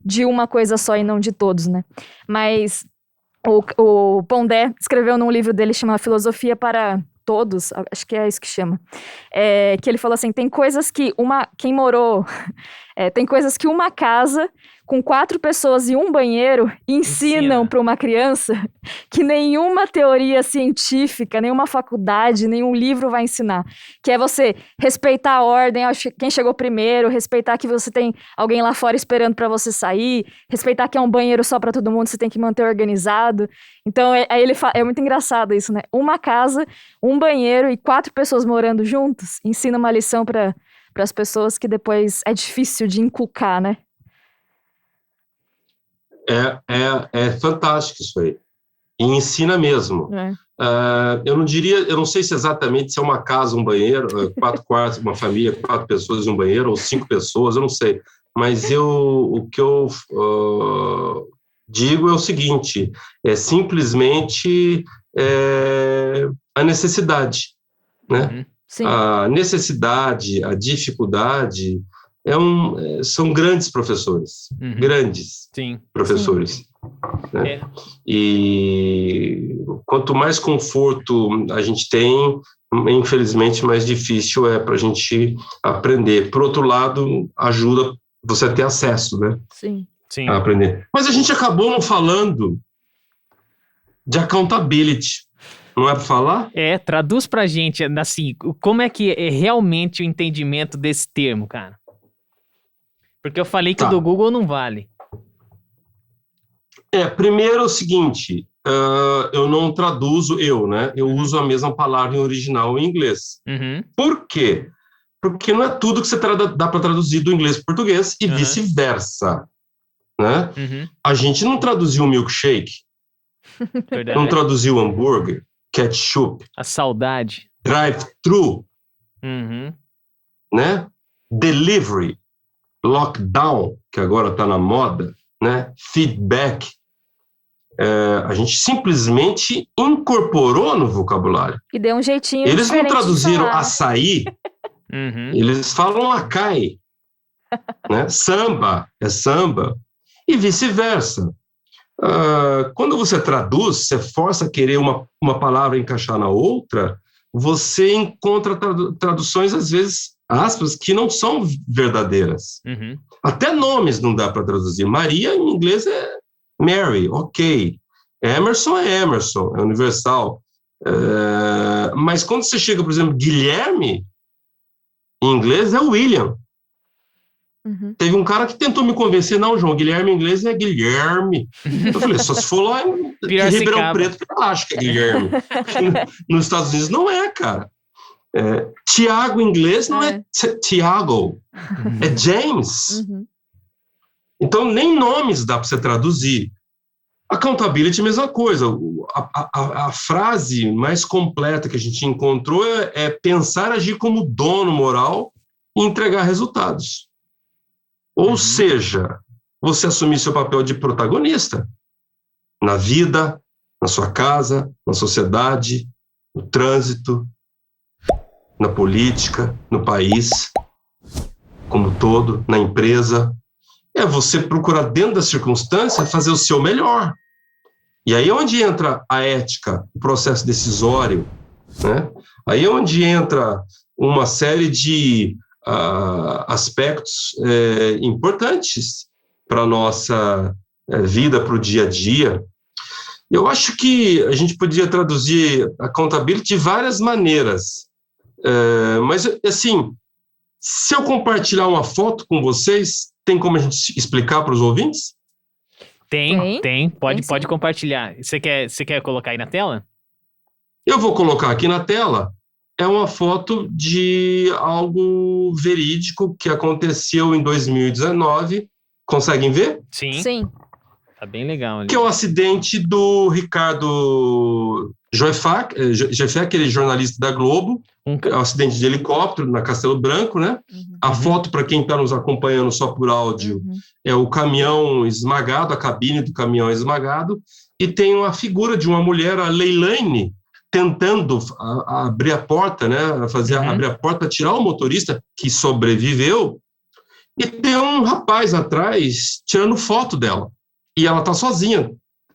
de uma coisa só e não de todos, né? Mas o Pondé escreveu num livro dele chamado Filosofia para Todos, acho que é isso que chama, que ele falou assim, tem coisas que tem coisas que uma casa com 4 pessoas e um banheiro ensinam para uma criança que nenhuma teoria científica, nenhuma faculdade, nenhum livro vai ensinar. Que é você respeitar a ordem, quem chegou primeiro, respeitar que você tem alguém lá fora esperando para você sair, respeitar que é um banheiro só para todo mundo, você tem que manter organizado. Então, aí é muito engraçado isso, né? Uma casa, um banheiro e 4 pessoas morando juntos ensina uma lição para as pessoas que depois é difícil de inculcar, né? É fantástico isso aí. E ensina mesmo. Eu não sei se exatamente se é uma casa, um banheiro, 4 quartos, uma família, 4 pessoas em um banheiro, ou 5 pessoas, eu não sei. Mas o que eu digo é o seguinte, é simplesmente a necessidade, né? Sim. A necessidade, a dificuldade... são grandes professores, grandes professores. Né? E quanto mais conforto a gente tem, infelizmente mais difícil é para a gente aprender. Por outro lado, ajuda você a ter acesso, né? Sim. A aprender. Mas a gente acabou não falando de accountability. Não é para falar? Traduz pra gente, assim, como é que é realmente o entendimento desse termo, cara? Porque eu falei que o do Google não vale. Primeiro é o seguinte, eu não traduzo né? Eu uso a mesma palavra em original em inglês. Por quê? porque não é tudo que você dá para traduzir do inglês para o português e vice-versa, né? A gente não traduziu milkshake, Verdade. não traduziu hambúrguer, ketchup, A saudade. drive-thru, né? Delivery, lockdown, que agora está na moda, né? Feedback. A gente simplesmente incorporou no vocabulário. E deu um jeitinho Eles não diferente de traduziram falar. açaí, eles falam acai, né? Samba é samba, e vice-versa. Quando você traduz, você força a querer uma palavra encaixar na outra, você encontra traduções, às vezes, aspas, que não são verdadeiras. Até nomes não dá para traduzir. Maria, em inglês, é Mary, ok. Emerson é Emerson, é universal. Mas quando você chega, por exemplo, Guilherme, em inglês é William. Teve um cara que tentou me convencer, não, João, Guilherme em inglês é Guilherme. Eu falei, só se for lá em Ribeirão Preto, que eu acho que é Guilherme. Nos Estados Unidos não é, cara. Tiago em inglês não é Tiago, é James. Então, nem nomes dá para você traduzir. Accountability, mesma coisa. A frase mais completa que a gente encontrou é pensar, agir como dono moral e entregar resultados. Ou seja, você assumir seu papel de protagonista na vida, na sua casa, na sociedade, no trânsito, na política, no país, como todo, na empresa. É você procurar, dentro da circunstância, fazer o seu melhor. E aí é onde entra a ética, o processo decisório, né? Aí é onde entra uma série de aspectos importantes para a nossa vida, para o dia a dia. Eu acho que a gente podia traduzir accountability de várias maneiras. Mas, assim, se eu compartilhar uma foto com vocês, tem como a gente explicar para os ouvintes? Tem. Pode compartilhar. Você quer colocar aí na tela? Eu vou colocar aqui na tela. É uma foto de algo verídico que aconteceu em 2019. Conseguem ver? Sim. Tá bem legal ali. Que é o acidente do Ricardo Joifá, aquele jornalista da Globo. É um acidente de helicóptero na Castelo Branco, né? A foto, para quem está nos acompanhando só por áudio, é o caminhão esmagado, a cabine do caminhão esmagado, e tem uma figura de uma mulher, a Leilane, tentando abrir a porta, né? Abrir a porta para tirar o motorista que sobreviveu, e tem um rapaz atrás tirando foto dela. E ela está sozinha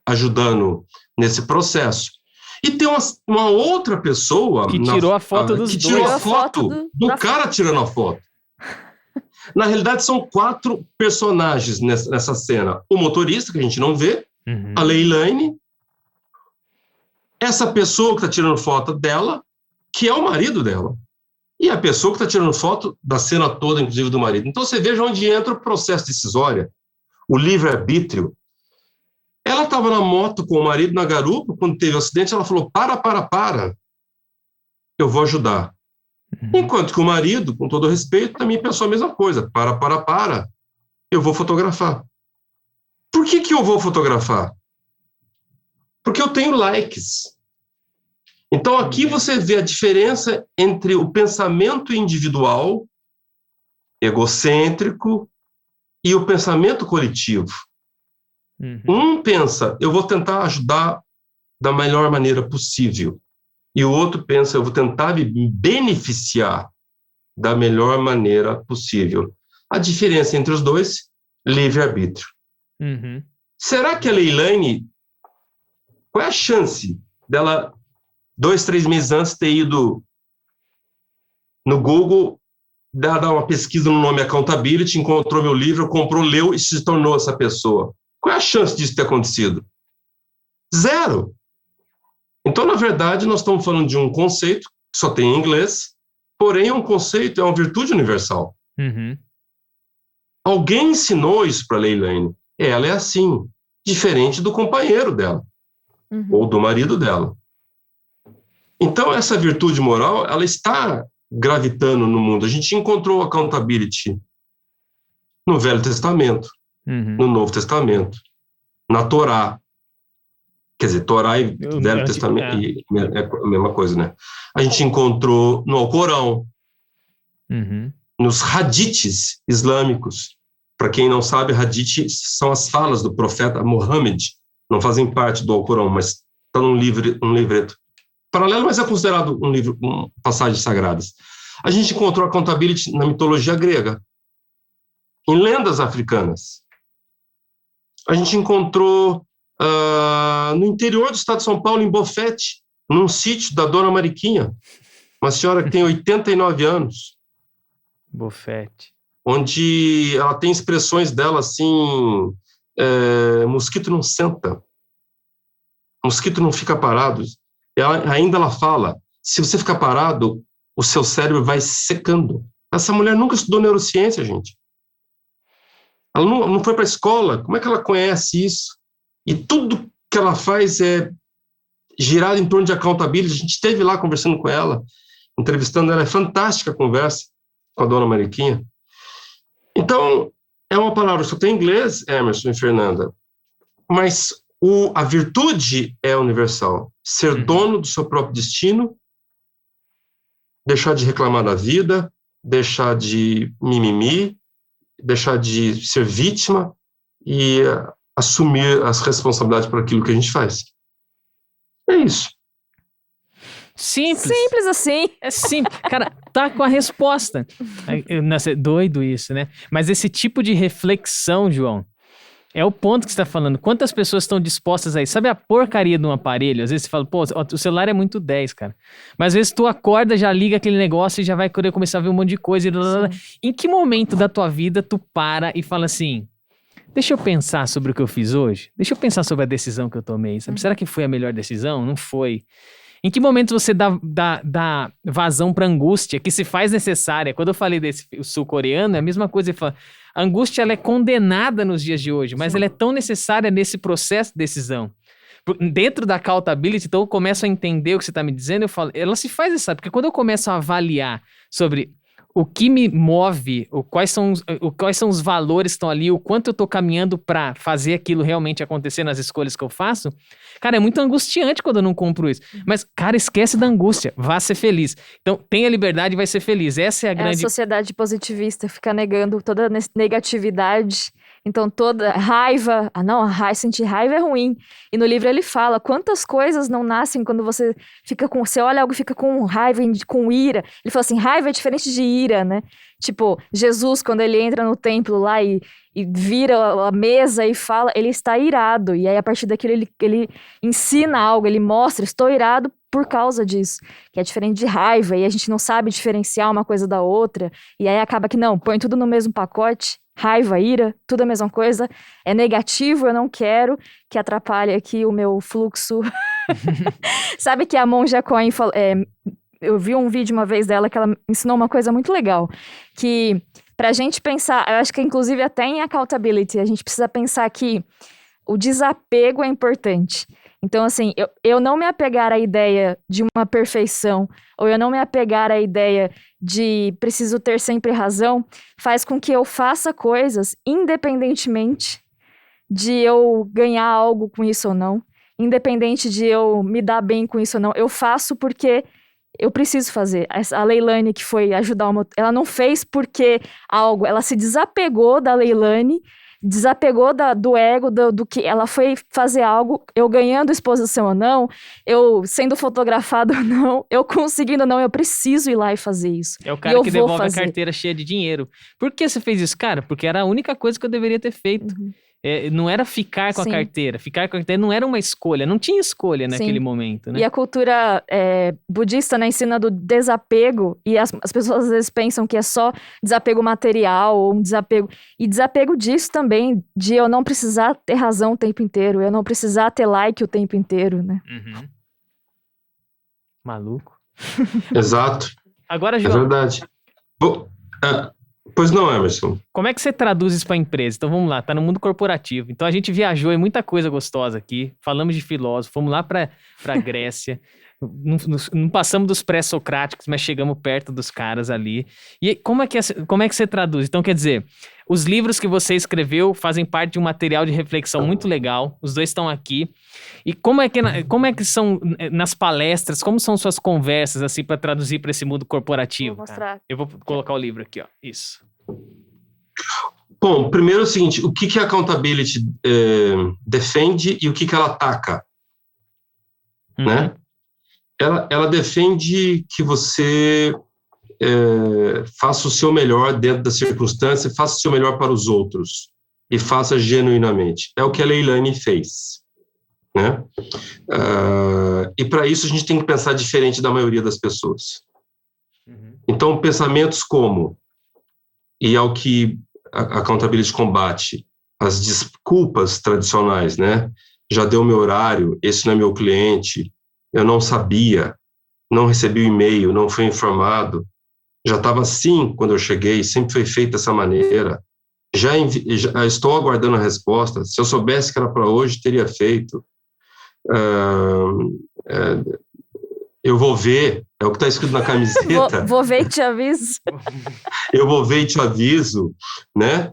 ajudando nesse processo. E tem uma outra pessoa que tirou a foto dos que dois. tirou a foto do cara tirando a foto. Na realidade, são 4 personagens nessa cena. O motorista, que a gente não vê, a Leilane, essa pessoa que está tirando foto dela, que é o marido dela, e a pessoa que está tirando foto da cena toda, inclusive do marido. Então, você veja onde entra o processo decisório, o livre-arbítrio. Ela estava na moto com o marido na garupa, quando teve o acidente, ela falou, para, eu vou ajudar. Enquanto que o marido, com todo respeito, também pensou a mesma coisa, para, eu vou fotografar. Por que eu vou fotografar? Porque eu tenho likes. Então aqui você vê a diferença entre o pensamento individual, egocêntrico, e o pensamento coletivo. Um pensa, eu vou tentar ajudar da melhor maneira possível. E o outro pensa, eu vou tentar me beneficiar da melhor maneira possível. A diferença entre os dois, livre-arbítrio. Será que a Leilane, qual é a chance dela, 2, 3 meses antes, ter ido no Google, dar uma pesquisa no nome Accountability, encontrou meu livro, comprou, leu e se tornou essa pessoa? Qual é a chance disso ter acontecido? 0. Então, na verdade, nós estamos falando de um conceito que só tem em inglês, porém é um conceito, é uma virtude universal. Alguém ensinou isso para a Leilane. Ela é assim, diferente do companheiro dela, ou do marido dela. Então, essa virtude moral, ela está gravitando no mundo. A gente encontrou accountability no Velho Testamento, no Novo Testamento, na Torá. Quer dizer, Torá e Velho Testamento é a mesma coisa, né? A gente encontrou no Alcorão, nos hadiths islâmicos. Para quem não sabe, hadiths são as falas do profeta Muhammad, não fazem parte do Alcorão, mas está num livreto paralelo, mas é considerado um livro, passagens sagradas. A gente encontrou accountability na mitologia grega, em lendas africanas. A gente encontrou no interior do estado de São Paulo, em Bofete, num sítio da Dona Mariquinha, uma senhora que tem 89 anos. Bofete. Onde ela tem expressões dela assim, mosquito não senta, mosquito não fica parado. Ela fala, se você ficar parado, o seu cérebro vai secando. Essa mulher nunca estudou neurociência, gente. Ela não foi para a escola, como é que ela conhece isso? E tudo que ela faz é girado em torno de accountability. A gente esteve lá conversando com ela, entrevistando ela, é fantástica a conversa com a Dona Mariquinha. Então, é uma palavra que só tem em inglês, Emerson e Fernanda, mas a virtude é universal. Ser dono do seu próprio destino, deixar de reclamar da vida, deixar de mimimi, deixar de ser vítima e assumir as responsabilidades por aquilo que a gente faz. É isso. Simples. Simples assim. É simples. Cara, tá com a resposta. É doido isso, né? Mas esse tipo de reflexão, João, é o ponto que você tá falando. Quantas pessoas estão dispostas a isso? Sabe a porcaria de um aparelho? Às vezes você fala, pô, o celular é muito 10, cara. Mas às vezes tu acorda, já liga aquele negócio e já vai querer começar a ver um monte de coisa. Em que momento da tua vida tu para e fala assim, deixa eu pensar sobre o que eu fiz hoje? Deixa eu pensar sobre a decisão que eu tomei, sabe? Será que foi a melhor decisão? Não foi. Em que momento você dá vazão pra angústia, que se faz necessária? Quando eu falei desse sul-coreano, é a mesma coisa. Ele fala, a angústia ela é condenada nos dias de hoje, mas ela é tão necessária nesse processo de decisão. Dentro da accountability, então eu começo a entender o que você está me dizendo, eu falo, ela se faz essa, porque quando eu começo a avaliar sobre o que me move, quais são os valores que estão ali, o quanto eu estou caminhando para fazer aquilo realmente acontecer nas escolhas que eu faço, cara, é muito angustiante quando eu não cumpro isso. Mas, cara, esquece da angústia, vá ser feliz. Então, tenha liberdade e vai ser feliz. Essa é a grande... É a sociedade positivista, fica negando toda a negatividade. Então, toda raiva... sentir raiva é ruim. E no livro ele fala, quantas coisas não nascem quando você olha algo e fica com raiva, com ira. Ele fala assim, raiva é diferente de ira, né? Tipo, Jesus, quando ele entra no templo lá e vira a mesa e fala, ele está irado. E aí, a partir daquilo, ele ensina algo, ele mostra, estou irado por causa disso. Que é diferente de raiva, e a gente não sabe diferenciar uma coisa da outra. E aí acaba que, não, põe tudo no mesmo pacote. Raiva, ira, tudo a mesma coisa. É negativo, eu não quero, que atrapalhe aqui o meu fluxo. Sabe que a Monja Coen falou... eu vi um vídeo uma vez dela que ela ensinou uma coisa muito legal. Que pra gente pensar... Eu acho que inclusive até em accountability, a gente precisa pensar que o desapego é importante. Então, assim, eu não me apegar à ideia de uma perfeição, ou eu não me apegar à ideia de preciso ter sempre razão, faz com que eu faça coisas independentemente de eu ganhar algo com isso ou não, independente de eu me dar bem com isso ou não. Eu faço porque eu preciso fazer. A Leilani, que foi ajudar ela não fez porque algo, ela se desapegou da Leilani, desapegou do ego, do que ela foi fazer algo, eu ganhando exposição ou não, eu sendo fotografado ou não, eu conseguindo ou não, eu preciso ir lá e fazer isso. É o cara que devolve a carteira cheia de dinheiro. Por que você fez isso? Cara, porque era a única coisa que eu deveria ter feito. Não era ficar com a carteira. Ficar com a carteira não era uma escolha. Não tinha escolha naquele momento, né? E a cultura budista, né, ensina do desapego. E as pessoas às vezes pensam que é só desapego material ou um desapego. E desapego disso também, de eu não precisar ter razão o tempo inteiro. Eu não precisar ter like o tempo inteiro, né? Maluco. Exato. Agora, João... É verdade. Pois não, Emerson. Como é que você traduz isso para a empresa? Então vamos lá, tá no mundo corporativo. Então a gente viajou em muita coisa gostosa aqui, falamos de filósofo, fomos lá para Grécia, não passamos dos pré-socráticos, mas chegamos perto dos caras ali. E como é que você traduz? Então, quer dizer, os livros que você escreveu fazem parte de um material de reflexão muito legal, os dois estão aqui. E como é que são nas palestras, como são suas conversas, assim, para traduzir para esse mundo corporativo? Vou mostrar. Eu vou colocar o livro aqui, ó. Isso. Bom, primeiro é o seguinte, o que a accountability defende e o que ela ataca, né? Ela defende que você faça o seu melhor dentro da circunstância, faça o seu melhor para os outros e faça genuinamente. É o que a Leilani fez, né? E para isso a gente tem que pensar diferente da maioria das pessoas. Então, pensamentos como, e é o que a accountability combate, as desculpas tradicionais, né? Já deu meu horário, esse não é meu cliente, eu não sabia, não recebi o e-mail, não fui informado, já estava assim quando eu cheguei, sempre foi feito dessa maneira, já estou aguardando a resposta, se eu soubesse que era para hoje, teria feito. Eu vou ver, é o que está escrito na camiseta. Vou ver e te aviso. Eu vou ver e te aviso, né?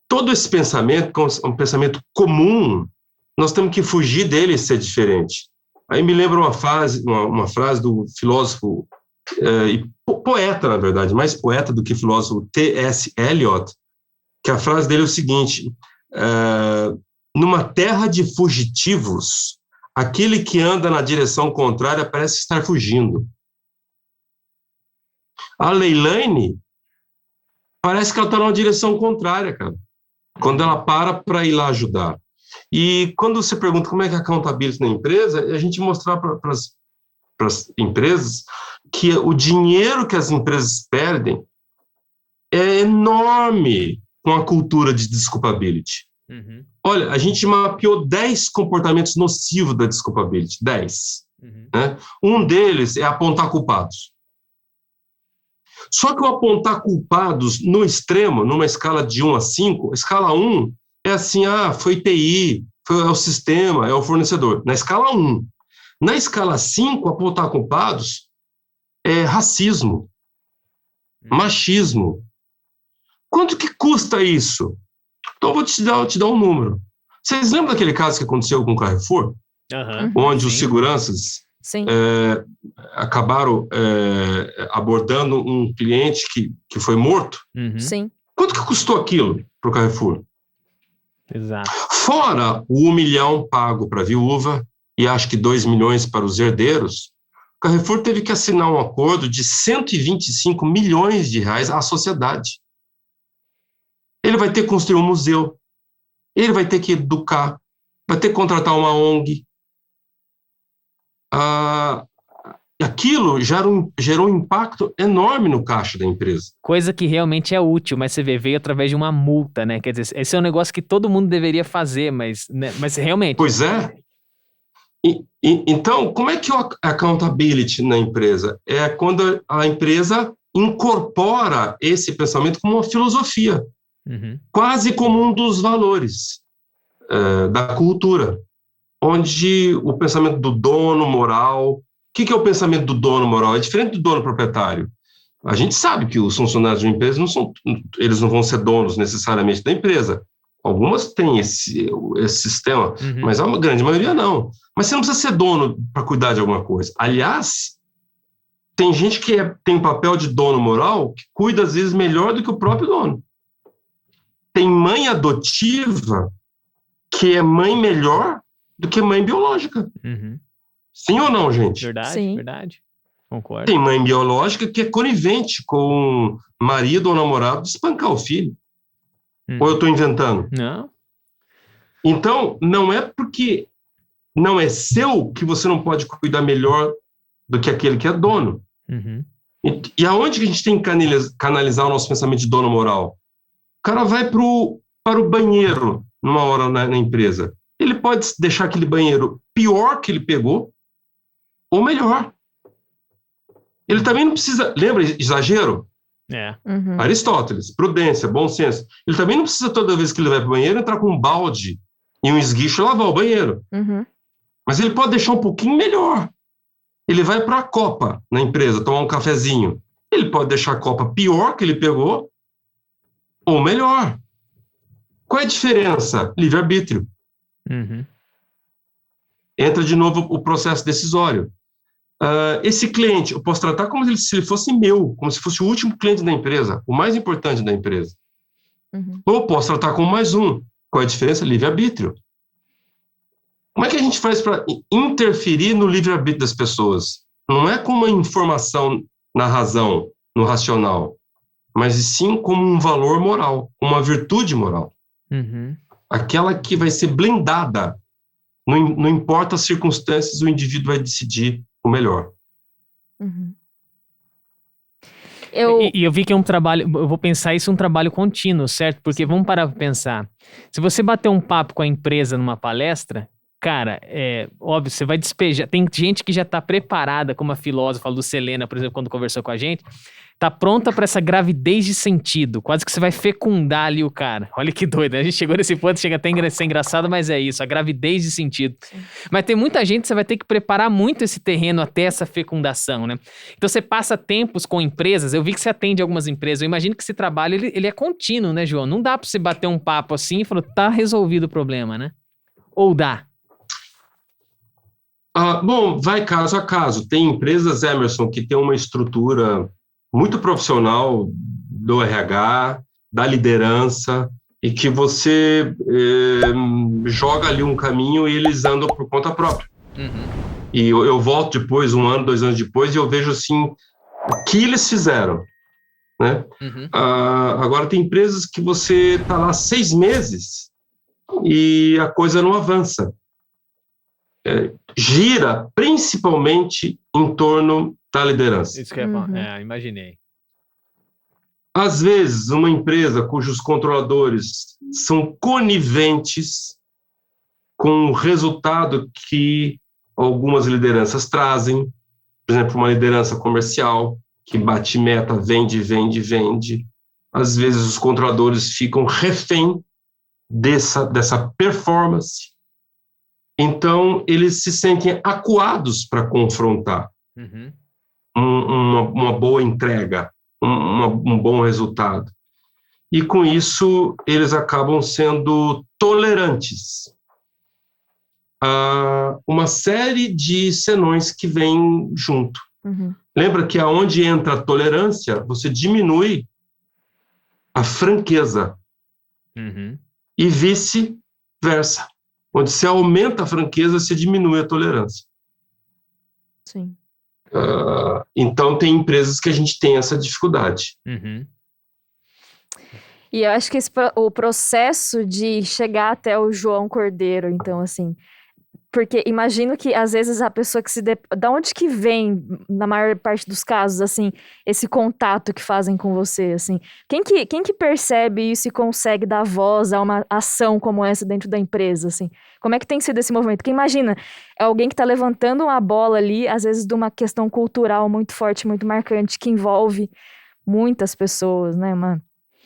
Todo esse pensamento, um pensamento comum, nós temos que fugir dele e ser diferente. Aí me lembra uma frase do filósofo e poeta, na verdade, mais poeta do que filósofo, T.S. Eliot, que a frase dele é o seguinte, numa terra de fugitivos, aquele que anda na direção contrária parece estar fugindo. A Leilani parece que ela está numa direção contrária, cara, quando ela para ir lá ajudar. E quando você pergunta como é que é a accountability na empresa, é a gente mostrar para as empresas que o dinheiro que as empresas perdem é enorme com a cultura de desculpability. Olha, a gente mapeou 10 comportamentos nocivos da desculpability, 10. Né? Um deles é apontar culpados. Só que o apontar culpados no extremo, numa escala de 1 a 5, escala 1 é assim, foi TI, é o sistema, é o fornecedor. Na escala 1. Na escala 5, apontar culpados é racismo, machismo. Quanto que custa isso? Então, eu vou te dar um número. Vocês lembram daquele caso que aconteceu com o Carrefour? Onde os seguranças acabaram abordando um cliente que foi morto? Sim. Quanto que custou aquilo para o Carrefour? Exato. Fora o 1 milhão pago para a viúva e acho que 2 milhões para os herdeiros, o Carrefour teve que assinar um acordo de 125 milhões de reais à sociedade. Ele vai ter que construir um museu, ele vai ter que educar, vai ter que contratar uma ONG. Aquilo gerou um impacto enorme no caixa da empresa. Coisa que realmente é útil, mas você veio através de uma multa, né? Quer dizer, esse é um negócio que todo mundo deveria fazer, mas realmente... Pois é. Então, como é que é a accountability na empresa? É quando a empresa incorpora esse pensamento como uma filosofia, quase como um dos valores da cultura, onde o pensamento do dono moral... O que é o pensamento do dono moral? É diferente do dono proprietário. A gente sabe que os funcionários de uma empresa eles não vão ser donos necessariamente da empresa. Algumas têm esse sistema, mas a grande maioria não. Mas você não precisa ser dono para cuidar de alguma coisa. Aliás, tem gente que tem um papel de dono moral que cuida, às vezes, melhor do que o próprio dono. Tem mãe adotiva que é mãe melhor do que mãe biológica. Sim ou não, gente? Verdade, Sim. Verdade. Concordo. Tem mãe biológica que é conivente com o marido ou namorado de espancar o filho. Ou eu estou inventando? Não. Então, não é porque não é seu que você não pode cuidar melhor do que aquele que é dono. E aonde que a gente tem que canalizar o nosso pensamento de dono moral? O cara vai para o banheiro numa hora na empresa. Ele pode deixar aquele banheiro pior que ele pegou ou melhor. Ele também não precisa... Lembra exagero? Aristóteles, prudência, bom senso. Ele também não precisa toda vez que ele vai para o banheiro entrar com um balde e um esguicho e lavar o banheiro. Mas ele pode deixar um pouquinho melhor. ele vai para a copa na empresa, tomar um cafezinho. Ele pode deixar a copa pior que ele pegou, ou melhor. Qual é a diferença? Livre-arbítrio. Uhum. Entra de novo o processo decisório. Esse cliente, eu posso tratar como se ele fosse meu, como se fosse o último cliente da empresa, o mais importante da empresa. Uhum. Ou posso tratar como mais um. Qual é a diferença? Livre-arbítrio. Como é que a gente faz para interferir no livre-arbítrio das pessoas? Não é com uma informação na razão, no racional, mas sim como um valor moral, uma virtude moral. Uhum. Aquela que vai ser blindada. Não importa as circunstâncias, o indivíduo vai decidir o melhor. Uhum. E eu vi que é um trabalho, eu vou pensar isso um trabalho contínuo, certo? Porque vamos parar para pensar. Se você bater um papo com a empresa numa palestra, cara, óbvio, você vai despejar. Tem gente que já está preparada, como a filósofa Lucelena, por exemplo, quando conversou com a gente, tá pronta para essa gravidez de sentido. Quase que você vai fecundar ali o cara. Olha que doido, né? A gente chegou nesse ponto, chega até a ser engraçado, mas é isso, a gravidez de sentido. Sim. Mas tem muita gente, você vai ter que preparar muito esse terreno até essa fecundação, né? Então você passa tempos com empresas, eu vi que você atende algumas empresas, eu imagino que esse trabalho, ele é contínuo, né, João? Não dá para você bater um papo assim e falar, tá resolvido o problema, né? Ou dá? Bom, vai caso a caso. Tem empresas, Emerson, que tem uma estrutura muito profissional do RH, da liderança, e que você joga ali um caminho e eles andam por conta própria. Uhum. E eu volto depois, 1 ano, 2 anos depois, e eu vejo assim, o que eles fizeram. Né? Uhum. Agora tem empresas que você está lá 6 meses e a coisa não avança. Gira principalmente em torno da liderança. Isso que eu ia falar. Imaginei. Às vezes, uma empresa cujos controladores são coniventes com o resultado que algumas lideranças trazem, por exemplo, uma liderança comercial que bate meta, vende. Às vezes, os controladores ficam refém dessa performance. Então, eles se sentem acuados para confrontar uma boa entrega, um bom resultado. E, com isso, eles acabam sendo tolerantes a uma série de senões que vêm junto. Uhum. Lembra que aonde entra a tolerância, você diminui a franqueza. Uhum. E vice-versa. Onde você aumenta a franqueza, você diminui a tolerância. Sim. Então, tem empresas que a gente tem essa dificuldade. Uhum. E eu acho que o processo de chegar até o João Cordeiro, então, assim... Porque imagino que, às vezes, a pessoa que da onde que vem, na maior parte dos casos, assim, esse contato que fazem com você, assim? Quem que percebe isso e consegue dar voz a uma ação como essa dentro da empresa, assim? Como é que tem sido esse movimento? Porque imagina, é alguém que está levantando uma bola ali, às vezes de uma questão cultural muito forte, muito marcante, que envolve muitas pessoas, né, mano?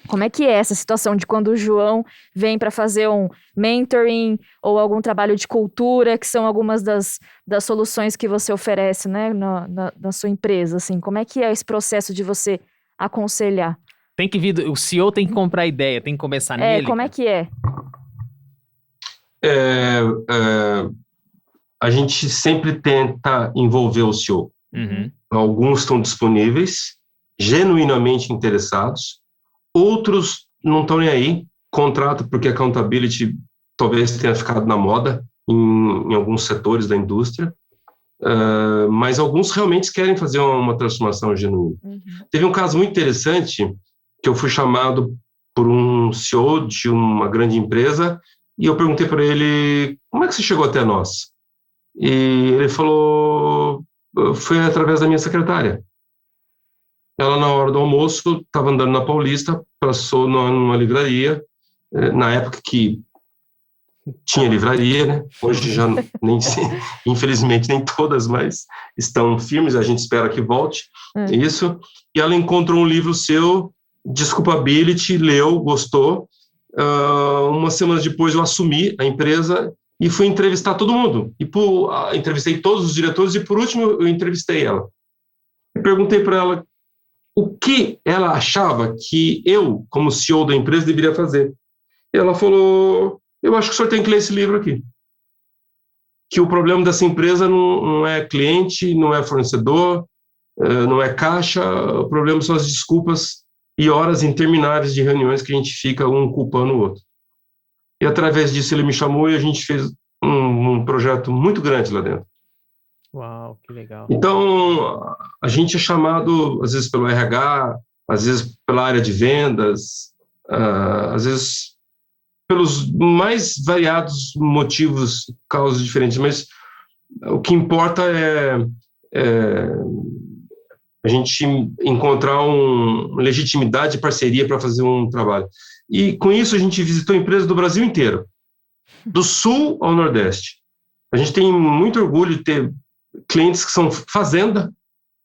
Como é que é essa situação de quando o João vem para fazer um mentoring ou algum trabalho de cultura, que são algumas das soluções que você oferece, né, na sua empresa, assim? Como é que é esse processo de você aconselhar? Tem que vir, o CEO tem que comprar ideia, tem que começar nele. Como é que é? A gente sempre tenta envolver o CEO. Uhum. Alguns estão disponíveis, genuinamente interessados. Outros não estão nem aí, contrato porque accountability talvez tenha ficado na moda em alguns setores da indústria, mas alguns realmente querem fazer uma transformação genuína. Uhum. Teve um caso muito interessante que eu fui chamado por um CEO de uma grande empresa e eu perguntei para ele, como é que você chegou até nós? E ele falou, foi através da minha secretária. Ela, na hora do almoço, estava andando na Paulista, passou numa livraria, na época que tinha livraria, né? Hoje já infelizmente nem todas mais estão firmes, a gente espera que volte, isso. E ela encontrou um livro seu, Desculpability, leu, gostou. Uma semana depois eu assumi a empresa e fui entrevistar todo mundo. Entrevistei todos os diretores e, por último, eu entrevistei ela. Eu perguntei para ela o que ela achava que eu, como CEO da empresa, deveria fazer. E ela falou, eu acho que o senhor tem que ler esse livro aqui. Que o problema dessa empresa não é cliente, não é fornecedor, não é caixa, o problema são as desculpas e horas intermináveis de reuniões que a gente fica um culpando o outro. E através disso ele me chamou e a gente fez um projeto muito grande lá dentro. Uau, que legal. Então, a gente é chamado, às vezes, pelo RH, às vezes pela área de vendas, às vezes pelos mais variados motivos, causas diferentes, mas o que importa é a gente encontrar uma legitimidade e parceria para fazer um trabalho. E com isso a gente visitou empresas do Brasil inteiro, do sul ao nordeste. A gente tem muito orgulho de ter clientes que são fazenda.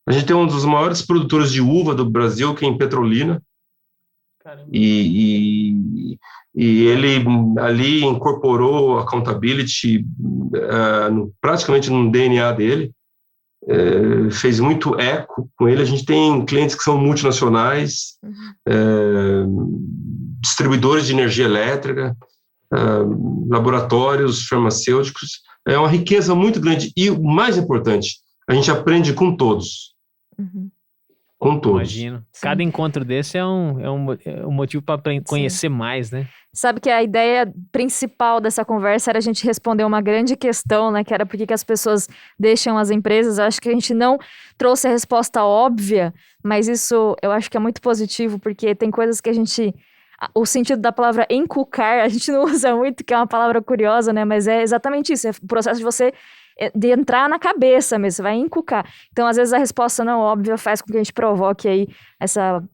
A gente tem um dos maiores produtores de uva do Brasil, que é em Petrolina. Caramba. E ele ali incorporou accountability praticamente no DNA dele. Fez muito eco com ele. A gente tem clientes que são multinacionais, distribuidores de energia elétrica, laboratórios farmacêuticos. É uma riqueza muito grande. E o mais importante, a gente aprende com todos. Com todos. Imagino. Cada encontro desse é um motivo para conhecer mais, né? Sabe que a ideia principal dessa conversa era a gente responder uma grande questão, né? Que era por que as pessoas deixam as empresas. Eu acho que a gente não trouxe a resposta óbvia, mas isso eu acho que é muito positivo, porque tem coisas que a gente... O sentido da palavra encucar, a gente não usa muito, que é uma palavra curiosa, né? Mas é exatamente isso, é o processo de você de entrar na cabeça mesmo, você vai encucar. Então, às vezes, a resposta não óbvia faz com que a gente provoque aí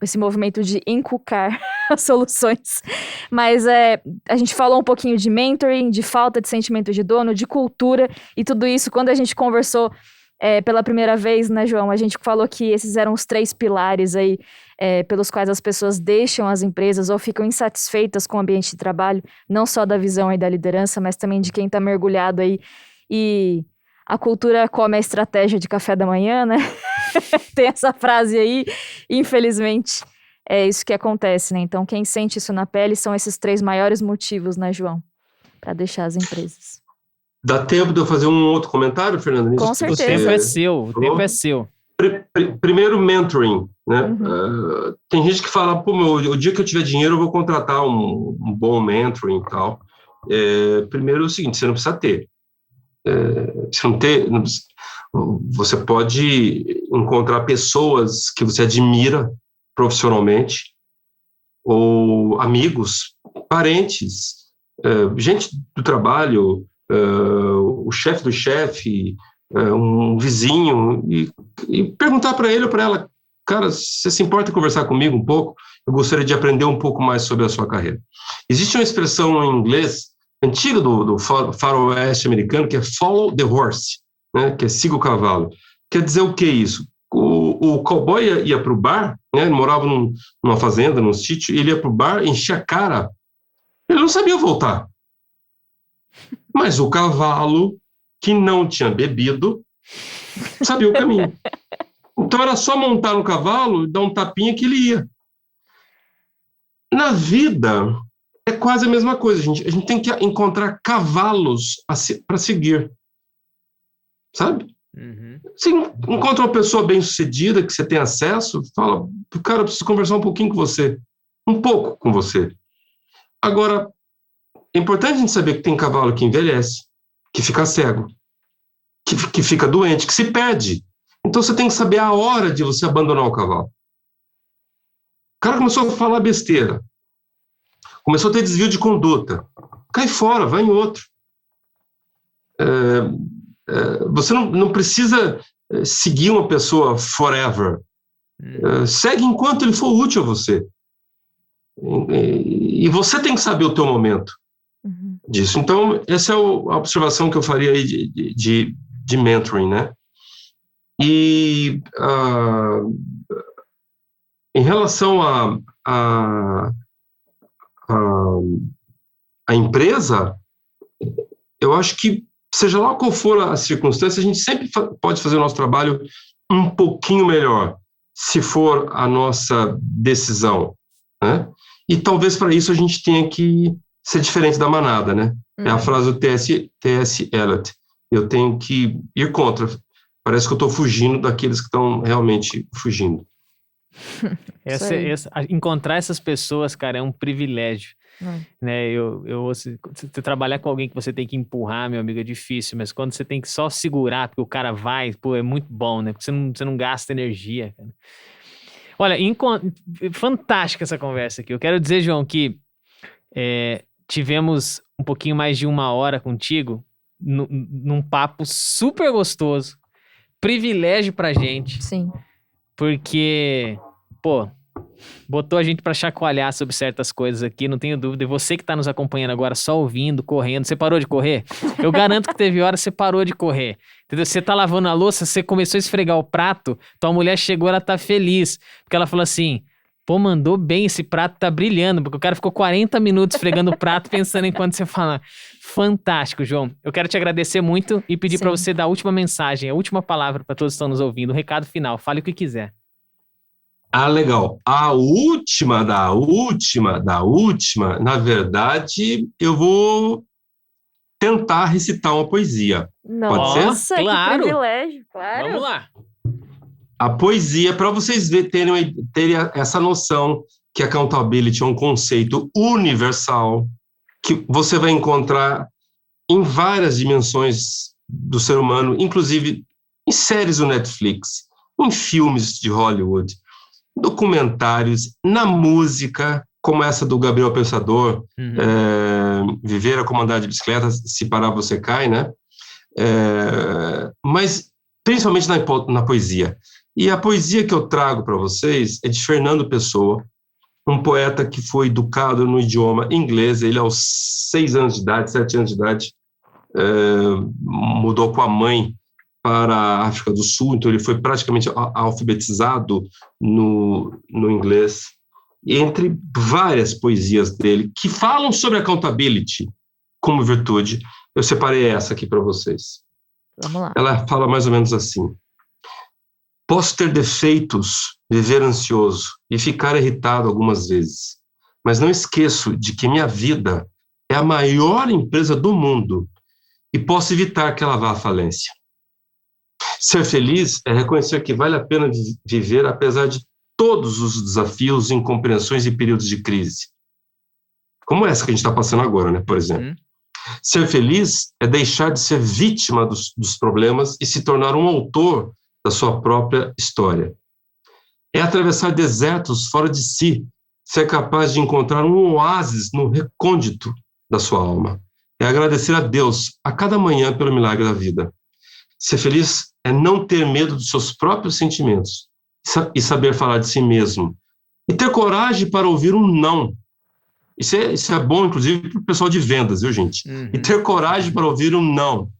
esse movimento de encucar as soluções. Mas a gente falou um pouquinho de mentoring, de falta de sentimento de dono, de cultura, e tudo isso, quando a gente conversou pela primeira vez, né, João? A gente falou que esses eram os 3 pilares aí pelos quais as pessoas deixam as empresas ou ficam insatisfeitas com o ambiente de trabalho, não só da visão e da liderança, mas também de quem está mergulhado aí. E a cultura come a estratégia de café da manhã, né? Tem essa frase aí, infelizmente, é isso que acontece, né? Então, quem sente isso na pele são esses 3 maiores motivos, né, João? Para deixar as empresas. Dá tempo de eu fazer um outro comentário, Fernanda? Com certeza. O tempo é seu, o tempo é seu. Primeiro, mentoring, né? Tem gente que fala, pô, o dia que eu tiver dinheiro eu vou contratar um bom mentoring e tal. Primeiro é o seguinte, você não precisa ter. Você pode encontrar pessoas que você admira profissionalmente, ou amigos, parentes, gente do trabalho, o chefe do chefe, um vizinho, e perguntar para ele ou para ela, cara, você se importa em conversar comigo um pouco? Eu gostaria de aprender um pouco mais sobre a sua carreira. Existe uma expressão em inglês antiga do faroeste americano, que é follow the horse, né, que é siga o cavalo. Quer dizer o que isso? O cowboy ia para o bar, né, ele morava numa fazenda, num sítio, ele ia para o bar, enchia a cara, ele não sabia voltar. Mas o cavalo, que não tinha bebido, sabia o caminho. Então era só montar no cavalo e dar um tapinha que ele ia. Na vida, é quase a mesma coisa, gente. A gente tem que encontrar cavalos para seguir. Sabe? Você encontra uma pessoa bem-sucedida, que você tem acesso, fala, cara, eu preciso conversar um pouquinho com você. Um pouco com você. Agora, é importante a gente saber que tem cavalo que envelhece, que fica cego, que fica doente, que se perde. Então você tem que saber a hora de você abandonar o cavalo. O cara começou a falar besteira. Começou a ter desvio de conduta. Cai fora, vai em outro. Você não precisa seguir uma pessoa forever. Segue enquanto ele for útil a você. E você tem que saber o teu momento disso. Então, essa é a observação que eu faria aí de mentoring, né? E em relação a empresa, eu acho que, seja lá qual for a circunstância, a gente sempre pode fazer o nosso trabalho um pouquinho melhor, se for a nossa decisão, né? E talvez para isso a gente tenha que ser diferente da manada, né? É a frase do T.S. Eliot. Eu tenho que ir contra. Parece que eu estou fugindo daqueles que estão realmente fugindo. Encontrar essas pessoas, cara, é um privilégio. Né? Você trabalhar com alguém que você tem que empurrar, meu amigo, é difícil, mas quando você tem que só segurar, porque o cara vai, pô, é muito bom, né? Porque você não gasta energia, cara. Olha, fantástica essa conversa aqui. Eu quero dizer, João, que tivemos um pouquinho mais de 1 hora contigo, num papo super gostoso, privilégio pra gente. Sim. Porque, pô, botou a gente pra chacoalhar sobre certas coisas aqui, não tenho dúvida. E você que tá nos acompanhando agora, só ouvindo, correndo, você parou de correr? Eu garanto que teve hora que você parou de correr. Entendeu? Você tá lavando a louça, você começou a esfregar o prato, tua mulher chegou, ela tá feliz. Porque ela falou assim, pô, mandou bem, esse prato tá brilhando. Porque o cara ficou 40 minutos esfregando o prato, pensando enquanto você fala. Fantástico, João. Eu quero te agradecer muito e pedir pra você dar a última mensagem, a última palavra pra todos que estão nos ouvindo, o recado final. Fale o que quiser. Ah, legal. A última, na verdade, eu vou tentar recitar uma poesia. Pode ser? Nossa, Claro. que privilégio, claro. Vamos lá. A poesia, para vocês terem essa noção que accountability é um conceito universal, que você vai encontrar em várias dimensões do ser humano, inclusive em séries do Netflix, em filmes de Hollywood, documentários, na música, como essa do Gabriel Pensador, Viver a como andar de bicicleta, se parar você cai, né? Mas principalmente na poesia. E a poesia que eu trago para vocês é de Fernando Pessoa, um poeta que foi educado no idioma inglês. Ele, aos 6 anos de idade, 7 anos de idade, mudou com a mãe para a África do Sul, então ele foi praticamente alfabetizado no inglês. E entre várias poesias dele, que falam sobre accountability como virtude, eu separei essa aqui para vocês. Vamos lá. Ela fala mais ou menos assim: posso ter defeitos, viver ansioso e ficar irritado algumas vezes, mas não esqueço de que minha vida é a maior empresa do mundo e posso evitar que ela vá à falência. Ser feliz é reconhecer que vale a pena viver apesar de todos os desafios, incompreensões e períodos de crise. Como essa que a gente está passando agora, né, por exemplo. Ser feliz é deixar de ser vítima dos problemas e se tornar um autor da sua própria história. É atravessar desertos fora de si, ser capaz de encontrar um oásis no recôndito da sua alma. É agradecer a Deus a cada manhã pelo milagre da vida. Ser feliz é não ter medo dos seus próprios sentimentos e saber falar de si mesmo. E ter coragem para ouvir um não. Isso é bom, inclusive, para o pessoal de vendas, viu, gente? E ter coragem para ouvir um não.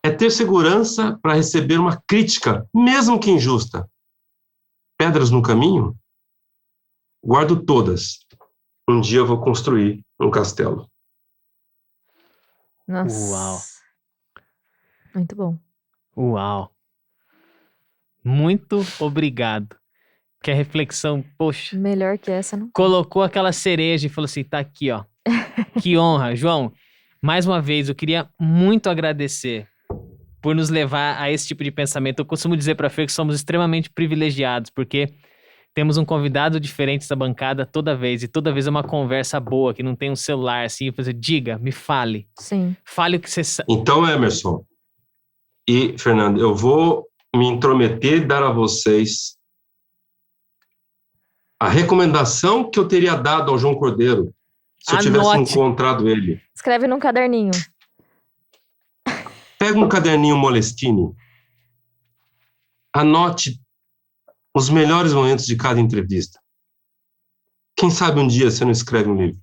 É ter segurança para receber uma crítica, mesmo que injusta. Pedras no caminho? Guardo todas. Um dia eu vou construir um castelo. Nossa. Uau. Muito bom. Uau. Muito obrigado. Que a reflexão, poxa, Melhor que essa, não? colocou aquela cereja e falou assim, tá aqui, ó. Que honra. João, mais uma vez, eu queria muito agradecer por nos levar a esse tipo de pensamento. Eu costumo dizer pra Fer que somos extremamente privilegiados, porque temos um convidado diferente nessa bancada toda vez, e toda vez é uma conversa boa, que não tem um celular assim, fazer, diga, me fale. Sim. Fale o que você sabe. Então, Emerson e Fernando, eu vou me intrometer e dar a vocês a recomendação que eu teria dado ao João Cordeiro se eu tivesse Anote. encontrado ele. Escreve num caderninho. Pega um caderninho Moleskine, anote os melhores momentos de cada entrevista. Quem sabe um dia você não escreve um livro.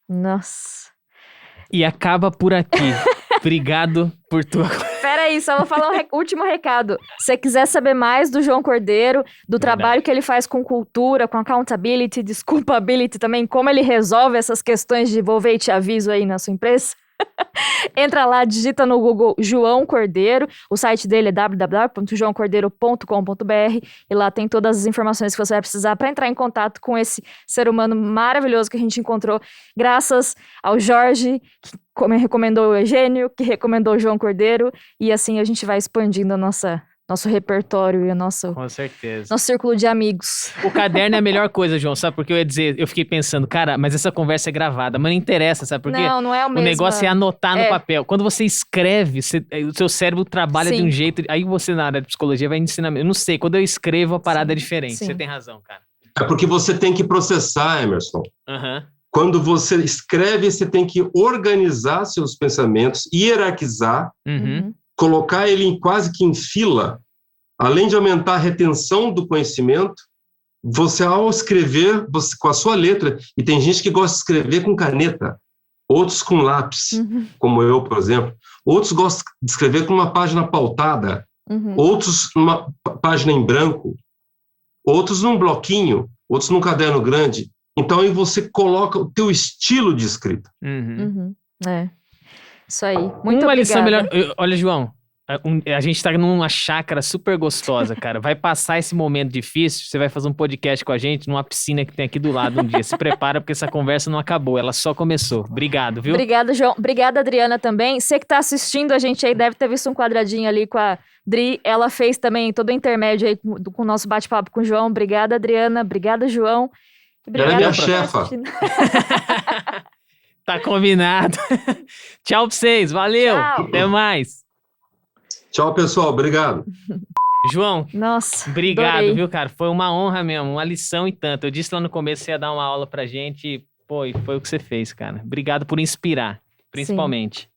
Nossa. E acaba por aqui. Obrigado por tua... Peraí, só vou falar um último recado. Se você quiser saber mais do João Cordeiro, do trabalho que ele faz com cultura, com accountability, desculpability também, como ele resolve essas questões de vou ver e te aviso aí na sua empresa, Entra lá, digita no Google João Cordeiro. O site dele é www.joaocordeiro.com.br e lá tem todas as informações que você vai precisar para entrar em contato com esse ser humano maravilhoso que a gente encontrou graças ao Jorge, que recomendou o Eugênio, que recomendou o João Cordeiro, e assim a gente vai expandindo nosso repertório e o nosso Com certeza. círculo de amigos. O caderno é a melhor coisa, João, sabe? Porque eu ia dizer, eu fiquei pensando, cara, mas essa conversa é gravada, mas não interessa, sabe? Porque Não é o o mesmo. negócio é anotar no É. papel. Quando você escreve, o seu cérebro trabalha de Sim. um jeito, aí você na área de psicologia vai ensinar, eu não sei, quando eu escrevo a parada é diferente. Sim. Você tem razão, cara. É porque você tem que processar, Emerson. Aham. Quando você escreve, você tem que organizar seus pensamentos, hierarquizar, Uhum. colocar ele quase que em fila. Além de aumentar a retenção do conhecimento, você, ao escrever com a sua letra, e tem gente que gosta de escrever com caneta, outros com lápis, como eu, por exemplo. Outros gostam de escrever com uma página pautada, outros numa página em branco, outros num bloquinho, outros num caderno grande. Então, aí você coloca o teu estilo de escrita. Uhum. É. Isso aí. Muito Uma lição obrigada. melhor. Olha, João, a gente tá numa chácara super gostosa, cara. Vai passar esse momento difícil, você vai fazer um podcast com a gente numa piscina que tem aqui do lado um dia. Se prepara, porque essa conversa não acabou, ela só começou. Obrigado, viu? Obrigada, João. Obrigada, Adriana, também. Você que tá assistindo a gente aí deve ter visto um quadradinho ali com a Dri. Ela fez também todo o intermédio aí com o nosso bate-papo com o João. Obrigada, Adriana. Obrigada, João. Ela é minha por ter chefa. assistido. Tá combinado. Tchau pra vocês, valeu. Tchau. Até mais. Tchau, pessoal. Obrigado. João, Nossa, obrigado, adorei. viu, cara? Foi uma honra mesmo, uma lição e tanto. Eu disse lá no começo que você ia dar uma aula pra gente, e, pô, e foi o que você fez, cara. Obrigado por inspirar, principalmente.